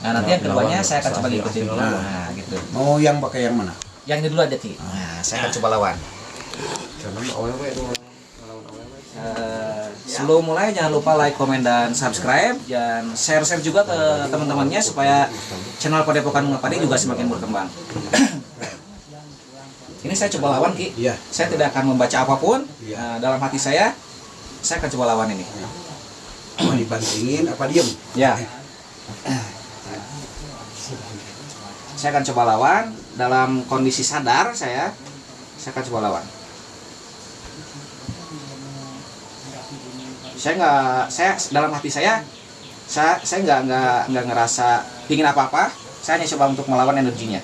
Nah nanti yang keduanya saya akan coba ngikutin. Nah gitu. Mau yang pakai yang mana? Yang ini dulu aja Ki. Nah saya akan coba lawan. Sebelum mulai jangan lupa like, komen, dan subscribe, dan share juga ke teman-temannya supaya channel Padepokan Bunga Padi juga semakin berkembang. Ini saya coba lawan Ki. Iya. Saya tidak akan membaca apapun. Iya. Dalam hati saya akan coba lawan ini. Mau dibantingin apa diem? Ya. Saya akan coba lawan dalam kondisi sadar saya akan coba lawan. Saya dalam hati saya nggak ngerasa ingin apa-apa. Saya hanya coba untuk melawan energinya.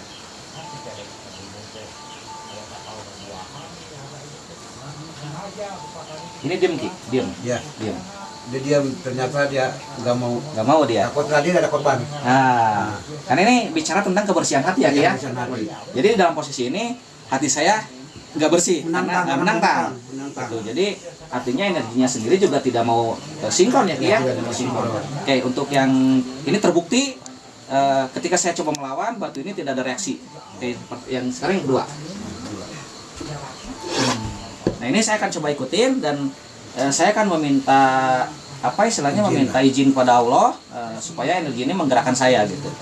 Ini diem Ki, diem. Ya. Diem. Dia diam, ternyata dia nggak mau dia. takut tadi ada korban. Nah, kan ini bicara tentang kebersihan hati ya Ki ya. Kebersihan hati. Jadi dalam posisi ini hati saya nggak bersih, menantang. Gitu. Jadi artinya energinya sendiri juga tidak mau sinkron ya Ki ya. Oke, untuk yang ini terbukti ketika saya coba melawan batu ini tidak ada reaksi. Oke, yang sekarang yang kedua. Nah ini saya akan coba ikutin dan saya akan meminta apa istilahnya meminta izin pada Allah supaya energi ini menggerakkan saya gitu.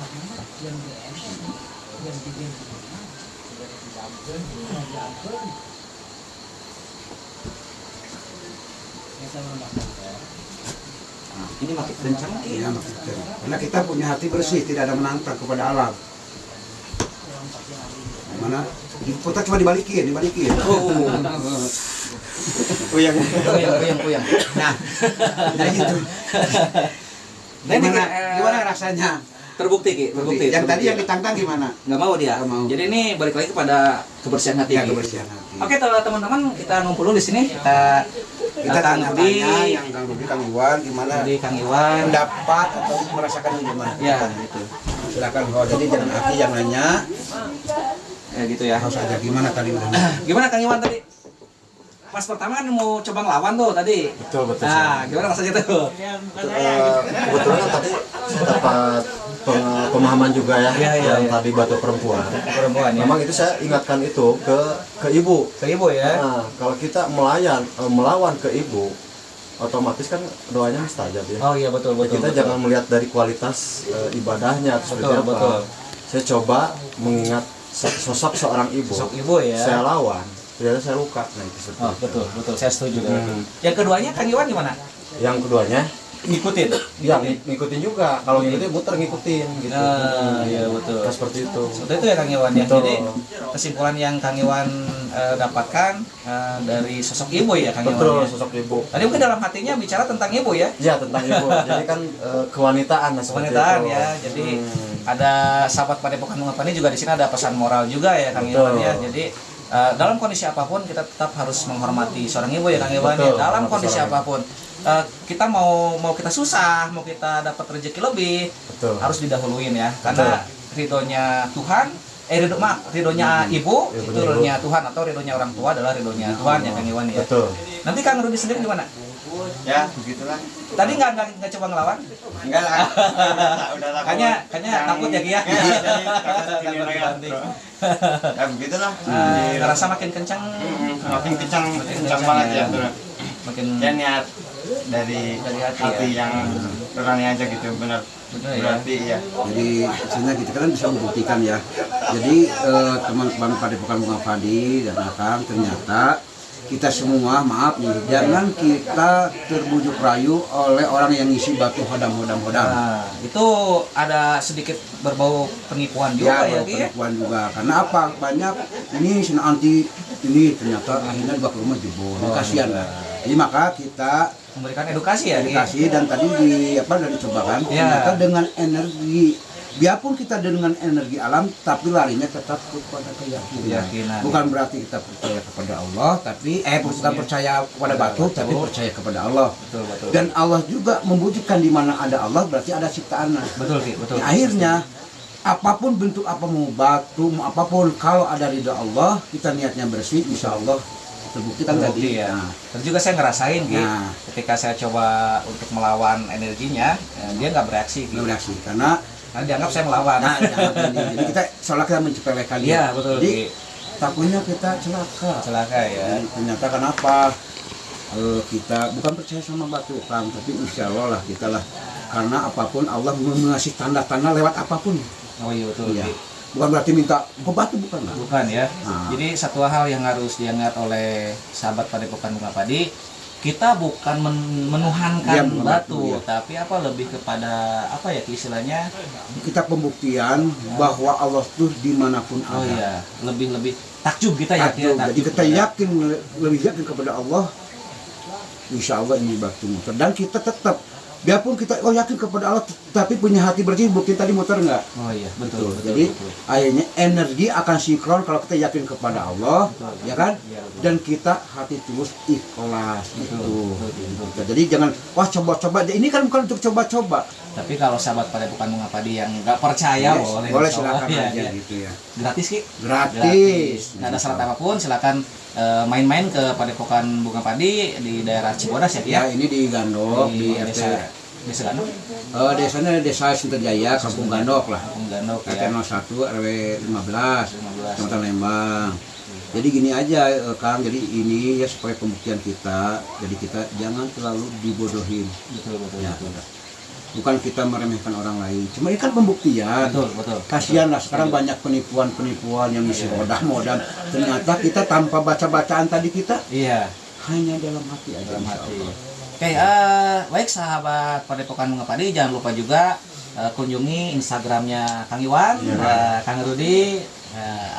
Ini makin kencang Ki. Iya, maksudnya. Karena kita punya hati bersih, tidak ada menantang kepada alam. Mana? Putar cuma dibalikin. Kuyang. Nah gitu. Gimana rasanya? Terbukti Ki, terbukti. Yang tadi terbukti. yang ditantang gimana? Nggak mau dia. Nggak mau. Jadi ini balik lagi kepada kebersihan hati. Ya, Ki. kebersihan hati. Oke, teman-teman kita ngumpul dulu di sini. Kita Kang Budi, tanya yang Kang Budi, Kang Iwan gimana? Kang Iwan. Pendapat atau merasakan gimana? Ya, gitu. Silakan kalau jadi jangan hati yang nanya. Ya gitu ya. Harus aja gimana tadi udah. Gimana Kang Iwan tadi? Pas pertama kan mau coba ngelawan tuh tadi. Betul. Nah, gimana rasanya tuh? Kebetulan kan tadi dapat pemahaman juga ya, Iya. yang tadi batu perempuan. Perempuan ya. Memang itu saya ingatkan itu ke ibu. Ke ibu ya. Nah, kalau kita melawan ke ibu, otomatis kan doanya mustajab ya. Oh iya betul. Kita jangan melihat dari kualitas ibadahnya atau seperti apa. Betul. Saya coba mengingat sosok seorang ibu. Sosok ibu ya. Saya lawan, ternyata saya luka. Nah, itu seperti Oh, itu. betul. Saya setuju dengan itu. Yang keduanya Kang Iwan gimana? Yang keduanya, Ngikutin. ya ngikutin juga. Kalau ngikutin muter ngikutin gitu. Nah, iya betul. Nah, seperti itu. Seperti itu ya Kang Iwan ya. Betul. Jadi kesimpulan yang Kang Iwan dapatkan dari sosok ibu ya Kang Iwan. Betul, Ya? sosok ibu. Tadi mungkin dalam hatinya bicara tentang ibu ya. Ya, tentang ibu. Jadi kan kewanitaan lah seperti Kewanitaan itu. ya. Jadi ada sahabat Padepokan Bunga Padi juga di sini ada pesan moral juga ya Kang Betul. Iwan ya. Jadi dalam kondisi apapun kita tetap harus menghormati seorang ibu ya Kang Iwan ya. Betul, Dalam menghormati kondisi seorang apapun kita mau kita susah, mau kita dapat rezeki lebih Betul. harus didahuluin ya. Karena ridhonya Tuhan, ridhonya ibu itu ridhonya Tuhan, atau ridhonya orang tua adalah ridhonya Tuhan ya Kang Iwan ya. Betul. Nanti Kang Rudi sendiri gimana? Ya begitulah. Tadi nggak coba ngelawan? Enggak lah. Udahlah. Kayaknya takut ya Ki ya. Takut dibanting. Ya begitulah. Ngerasa makin kencang. Makin kencang banget ya. Makin Dan niat dari hati yang nurani aja gitu, benar. Berarti ya. Jadi sebenarnya kita kan bisa membuktikan ya. Jadi teman-teman Padepokan Bunga Padi dan Akang, ternyata kita semua, maaf nih, jangan kita terbujuk rayu oleh orang yang ngisi batu hodam. Nah, itu ada sedikit berbau penipuan juga ya, Ki? Penipuan juga. Karena apa? Banyak ini sena anti ini ternyata akhirnya dibawa ke rumah jebol. Kasihan lah. Jadi maka kita Memberikan edukasi ya, Ki? edukasi dan tadi dicobakan Ya. ternyata dengan energi, biarpun kita dengan energi alam tapi larinya tetap kepada keyakinan. Bukan berarti kita percaya kepada Allah tapi bukan percaya kepada batu tapi percaya kepada Allah. Betul. Dan Allah juga membuktikan di mana ada Allah berarti ada ciptaan. Betul, Ki, betul. Akhirnya apapun bentuk apa, mau batu mau apapun, kalau ada ridha Allah, kita niatnya bersih, insya Allah terbukti kan tadi. Ya. Nah, Terus juga saya ngerasain, Ki, Nah. ketika saya coba untuk melawan energinya, dia nggak bereaksi, Ki. nggak bereaksi karena Karena dianggap saya melawan. nah, jadi kita seolah kita menyepelekan dia. Iya, betul, Jadi Ki. takutnya kita celaka. Celaka ya. Jadi, ternyata kenapa kita bukan percaya sama batu Kang, tapi insya Allah lah kita lah, karena apapun Allah mengasih tanda-tanda lewat apapun. Oh iya, betul, Iya. Ki. Bukan berarti minta ke batu, bukan lah. Bukan ya. Nah. Jadi satu hal yang harus diingat oleh sahabat Padepokan Bunga Padi, kita bukan menuhankan Iya, batu, iya. tapi apa lebih kepada apa ya istilahnya? Kita pembuktian bahwa Allah tuh dimanapun Oh ada. iya, lebih takjub kita ya. Takjub. Ki, Jadi kita kepada- yakin, lebih yakin kepada Allah. Insya Allah ini batu motor. Dan kita tetap, biarpun kita yakin kepada Allah, tapi punya hati bersih. Bukti tadi motor enggak? Oh iya, betul. Jadi akhirnya energi akan sinkron kalau kita yakin kepada Allah, ya kan? Iya, betul. Dan kita hati tulus ikhlas itu. betul. Jadi jangan wah coba-coba. Ini kan bukan untuk coba-coba. Tapi kalau sahabat Padepokan Bunga Padi yang nggak percaya Yes, boleh silakan Iya, aja iya. gitu ya. Gratis, Ki. Gratis. Nggak ada syarat apapun, silakan main-main ke Padepokan Bunga Padi di daerah Cibodas ya, Ki, Ya ya. ini di Gandok, di RT. desa Gandok, Desanya Desa Sinterjaya, Kampung Gandok lah. Kampung Gandok RT ya. 01 RW 15, 15. Kecamatan Lembang. Jadi gini aja Kang, jadi ini ya supaya pembuktian kita, jadi kita jangan terlalu dibodohin. Betul. Ya, bukan kita meremehkan orang lain, cuma ini kan pembuktian. Betul. Kasihan lah sekarang banyak penipuan yang isi modal. Ternyata kita tanpa baca-bacaan tadi kita Iya, hanya dalam hati aja. dalam insya hati. Allah. Oke, baik sahabat Padepokan Bunga Padi, jangan lupa juga kunjungi Instagramnya Kang Iwan, Kang Rudi,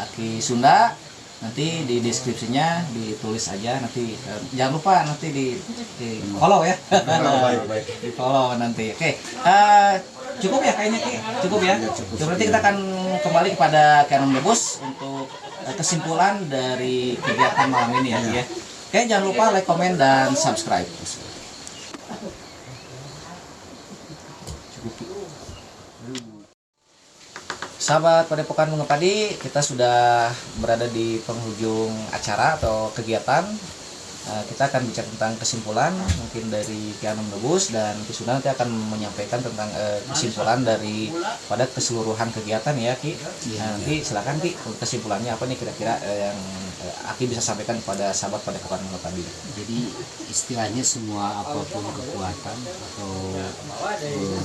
Aki Sunda. Nanti di deskripsinya ditulis aja, nanti jangan lupa nanti di follow ya. Baik. Di follow nanti. Oke, cukup ya kayaknya, Ki? Cukup ya. cukup. Berarti kita akan kembali kepada Kianom Debus untuk kesimpulan dari kegiatan malam ini ya, Ki, ya. Oke, jangan lupa like, komen, dan subscribe. Sahabat Padepokan Bunga Padi, kita sudah berada di penghujung acara atau kegiatan. Kita akan bicara tentang kesimpulan mungkin dari Kianom Debus, dan Kisuna nanti akan menyampaikan tentang kesimpulan dari pada keseluruhan kegiatan ya, Ki. Nah, nanti silakan Ki, kesimpulannya apa nih kira-kira yang Aki bisa sampaikan kepada sahabat Padepokan Bunga Padi. Jadi istilahnya semua apapun kekuatan atau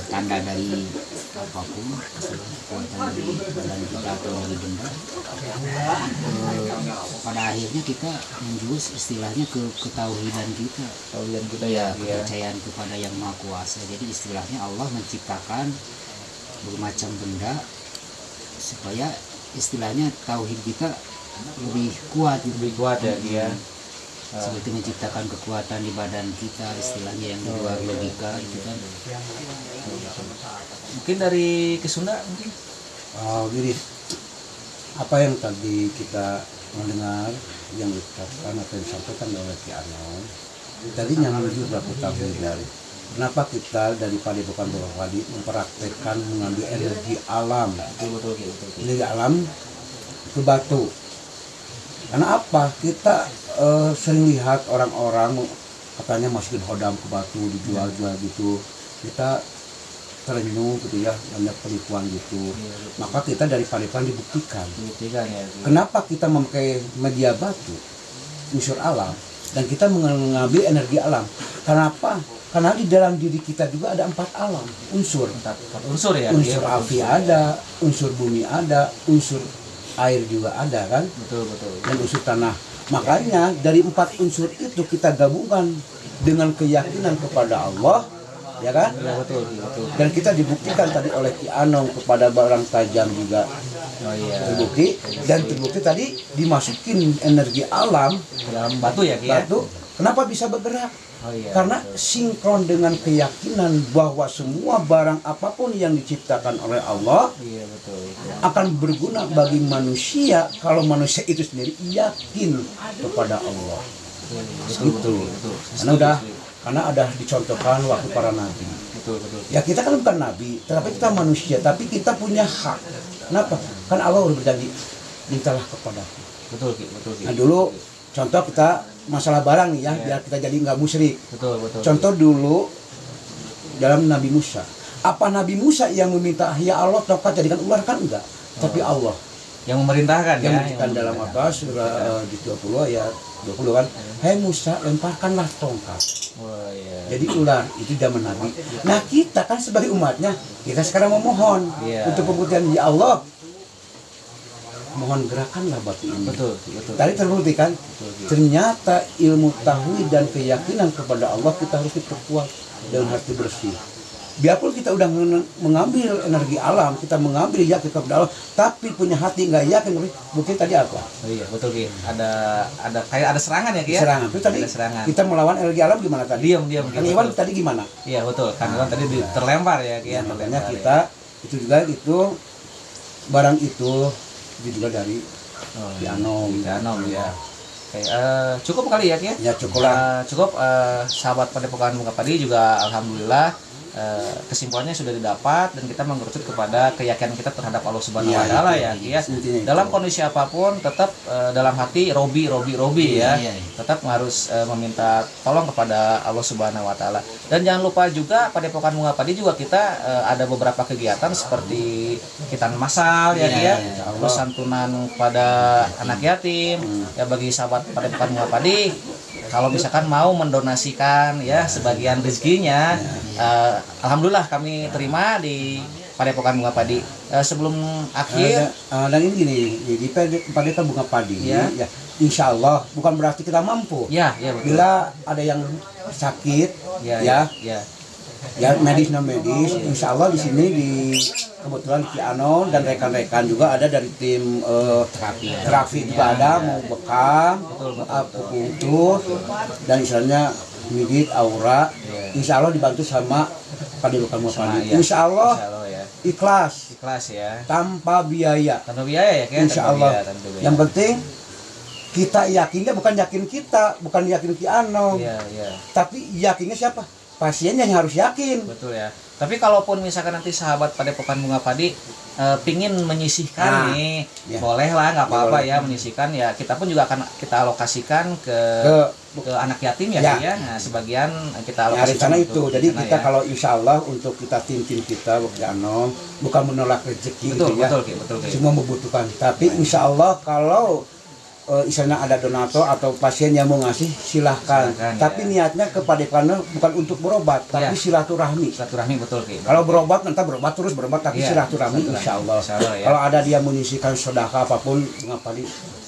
tanda dari apapun, kekuatan dari badan kita atau dari benda, pada akhirnya kita menjurus istilahnya ke ketauhidan kita, Tauhidan kita ya, kepercayaan kepada yang maha kuasa. Jadi istilahnya Allah menciptakan bermacam benda supaya istilahnya tauhid kita lebih kuat. lebih kuat ya, Ki, ya. Seperti menciptakan kekuatan di badan kita, istilahnya yang di luar logika itu kan. Mungkin dari Kisunda mungkin. Jadi apa yang tadi kita mendengar yang diucapkan atau disampaikan oleh Ki Anom, tadi jangan juga berlaku tauhid dari kenapa kita dari Padepokan Bunga Padi mempraktekkan mengambil energi alam, Betul. energi alam ke batu. Karena apa? Kita sering lihat orang-orang katanya masukin hodam ke batu, dijual-jual gitu. Kita terenyuh gitu ya, banyak penipuan gitu. Maka kita dari Padepokan dibuktikan. Dibuktikan ya. Kenapa kita memakai media batu, unsur alam, dan kita mengambil energi alam? Kenapa? Karena di dalam diri kita juga ada 4 alam, unsur. 4 unsur ya. Unsur Iya, api ada, unsur bumi ada, unsur air juga ada kan, Betul. dan unsur tanah. Makanya dari 4 unsur itu kita gabungkan dengan keyakinan kepada Allah, ya kan? Ya betul. Dan kita dibuktikan tadi oleh Ki Anong kepada barang tajam juga Oh iya. terbukti, dan terbukti tadi dimasukin energi alam Dalam batu ya, Ki ya. batu. Kenapa bisa bergerak? Oh iya. Karena sinkron dengan keyakinan bahwa semua barang apapun yang diciptakan oleh Allah Iya betul. akan berguna bagi manusia kalau manusia itu sendiri yakin kepada Allah. Betul. Karena ada dicontohkan waktu para nabi. Betul. Ya kita kan bukan nabi, tapi kita manusia, tapi kita punya hak. Kenapa? Kan Allah udah berjanji, mintalah kepadaku. Betul. Nah dulu contoh kita masalah barang nih ya, biar kita jadi nggak musyrik. Betul. Contoh dulu dalam Nabi Musa. Apa Nabi Musa yang meminta, ya Allah tongkat jadikan ular? Kan enggak. Tapi Allah Yang memerintahkan yang ya. menyebutkan dalam apa surah di 20 ayat 20 kan, hai Musa lemparkanlah tongkat. Oh iya. Jadi ular itu zaman Nabi. Nah kita kan sebagai umatnya, kita sekarang memohon Iya. untuk pembuktian, ya Allah mohon gerakanlah batu ini. Betul. Tadi terbukti kan, ternyata ilmu tauhid dan keyakinan kepada Allah kita harus diperkuat dengan hati bersih. Biarpun kita udah mengambil energi alam, kita mengambil yakin kepada Allah, tapi punya hati nggak yakin, bukti tadi apa? Oh iya betul, Ki. Ada kayak ada serangan ya, Ki ya. Serangan. Itu tadi Ada serangan. kita melawan energi alam gimana tadi? Diam. Kan Iwan tadi gimana? Iya betul. Kan Iwan tadi terlempar ya, Ki ya. Makanya Terlempar, kita itu juga itu barang itu juga dari Oh, Ki Anom. Ki Anom ya. Oke, cukup kali ya, Ki ya? Ya cukup lah. Cukup, sahabat Padepokan Bunga Padi juga alhamdulillah kesimpulannya sudah didapat dan kita mengerucut kepada keyakinan kita terhadap Allah Subhanahu wa taala ya, Ki ya. Intinya itu. Dalam kondisi apapun tetap dalam hati Robi ya. Iya. Tetap harus meminta tolong kepada Allah Subhanahu wa taala. Dan jangan lupa juga Padepokan Bunga Padi juga kita ada beberapa kegiatan seperti khitan masal ya, Ki ya. Terus santunan kepada anak yatim. Ya bagi sahabat Padepokan Bunga Padi, kalau misalkan mau mendonasikan ya sebagian rezekinya, alhamdulillah kami terima di Padepokan Bunga Padi. Sebelum akhir, Dan ini gini, di Padepokan Bunga Padi Ya. ya, insya Allah bukan berarti kita mampu. ya betul. Bila ada yang sakit, ya medis non medis, insya Allah di sini di kebetulan Ki Anon dan rekan-rekan juga ada dari tim terapi juga ada, mau bekam, akupunktur, dan misalnya midit, aura, insya Allah dibantu sama Padepokan Bunga Padi. Insya Allah ya. ikhlas, Ikhlas ya. tanpa biaya. Tanpa biaya ya, Ki. Insya Allah. Yang penting kita yakinnya bukan yakin kita, bukan yakin Ki Anom, Iya. tapi yakinnya siapa? Pasiennya yang harus yakin. Betul ya. Tapi kalaupun misalkan nanti sahabat Padepokan Bunga Padi pingin menyisihkan nih, ya. boleh lah, nggak apa-apa Boleh. ya menyisihkan ya. Kita pun juga akan kita alokasikan ke anak yatim ya, Ya. Ki ya. Nah, sebagian kita Ya, alokasikan rencana untuk itu. Jadi rencana kita ya. kalau insya Allah untuk kita tim kita Ki Anom bukan menolak rezeki betul gitu ya. betul Ki. Semua membutuhkan. Tapi insya Allah kalau misalnya ada donatur atau pasien yang mau ngasih silahkan. Silahkan, Tapi ya. niatnya kepada bukan untuk berobat, tapi Ya. silaturahmi. Silaturahmi betul Ki. Kalau berobat nanti berobat terus berobat, tapi Iya, silaturahmi silaturahmi. insya Allah. Insya Allah, ya. Kalau ada dia menyisikan sedekah apapun, mengapa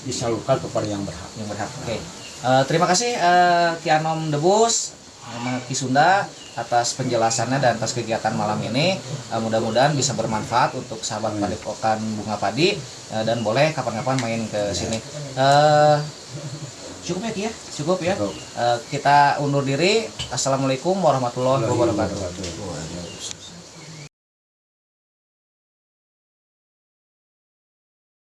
disalurkan kepada yang berhak. Yang berhak. Oke. Terima kasih Ki Anom Debus, Ki Sunda atas penjelasannya dan atas kegiatan malam ini. Mudah-mudahan bisa bermanfaat untuk sahabat Padepokan Bunga Padi dan boleh kapan-kapan main ke sini. Cukup ya, Ki ya? Cukup ya. Kita undur diri. Assalamualaikum warahmatullahi wabarakatuh.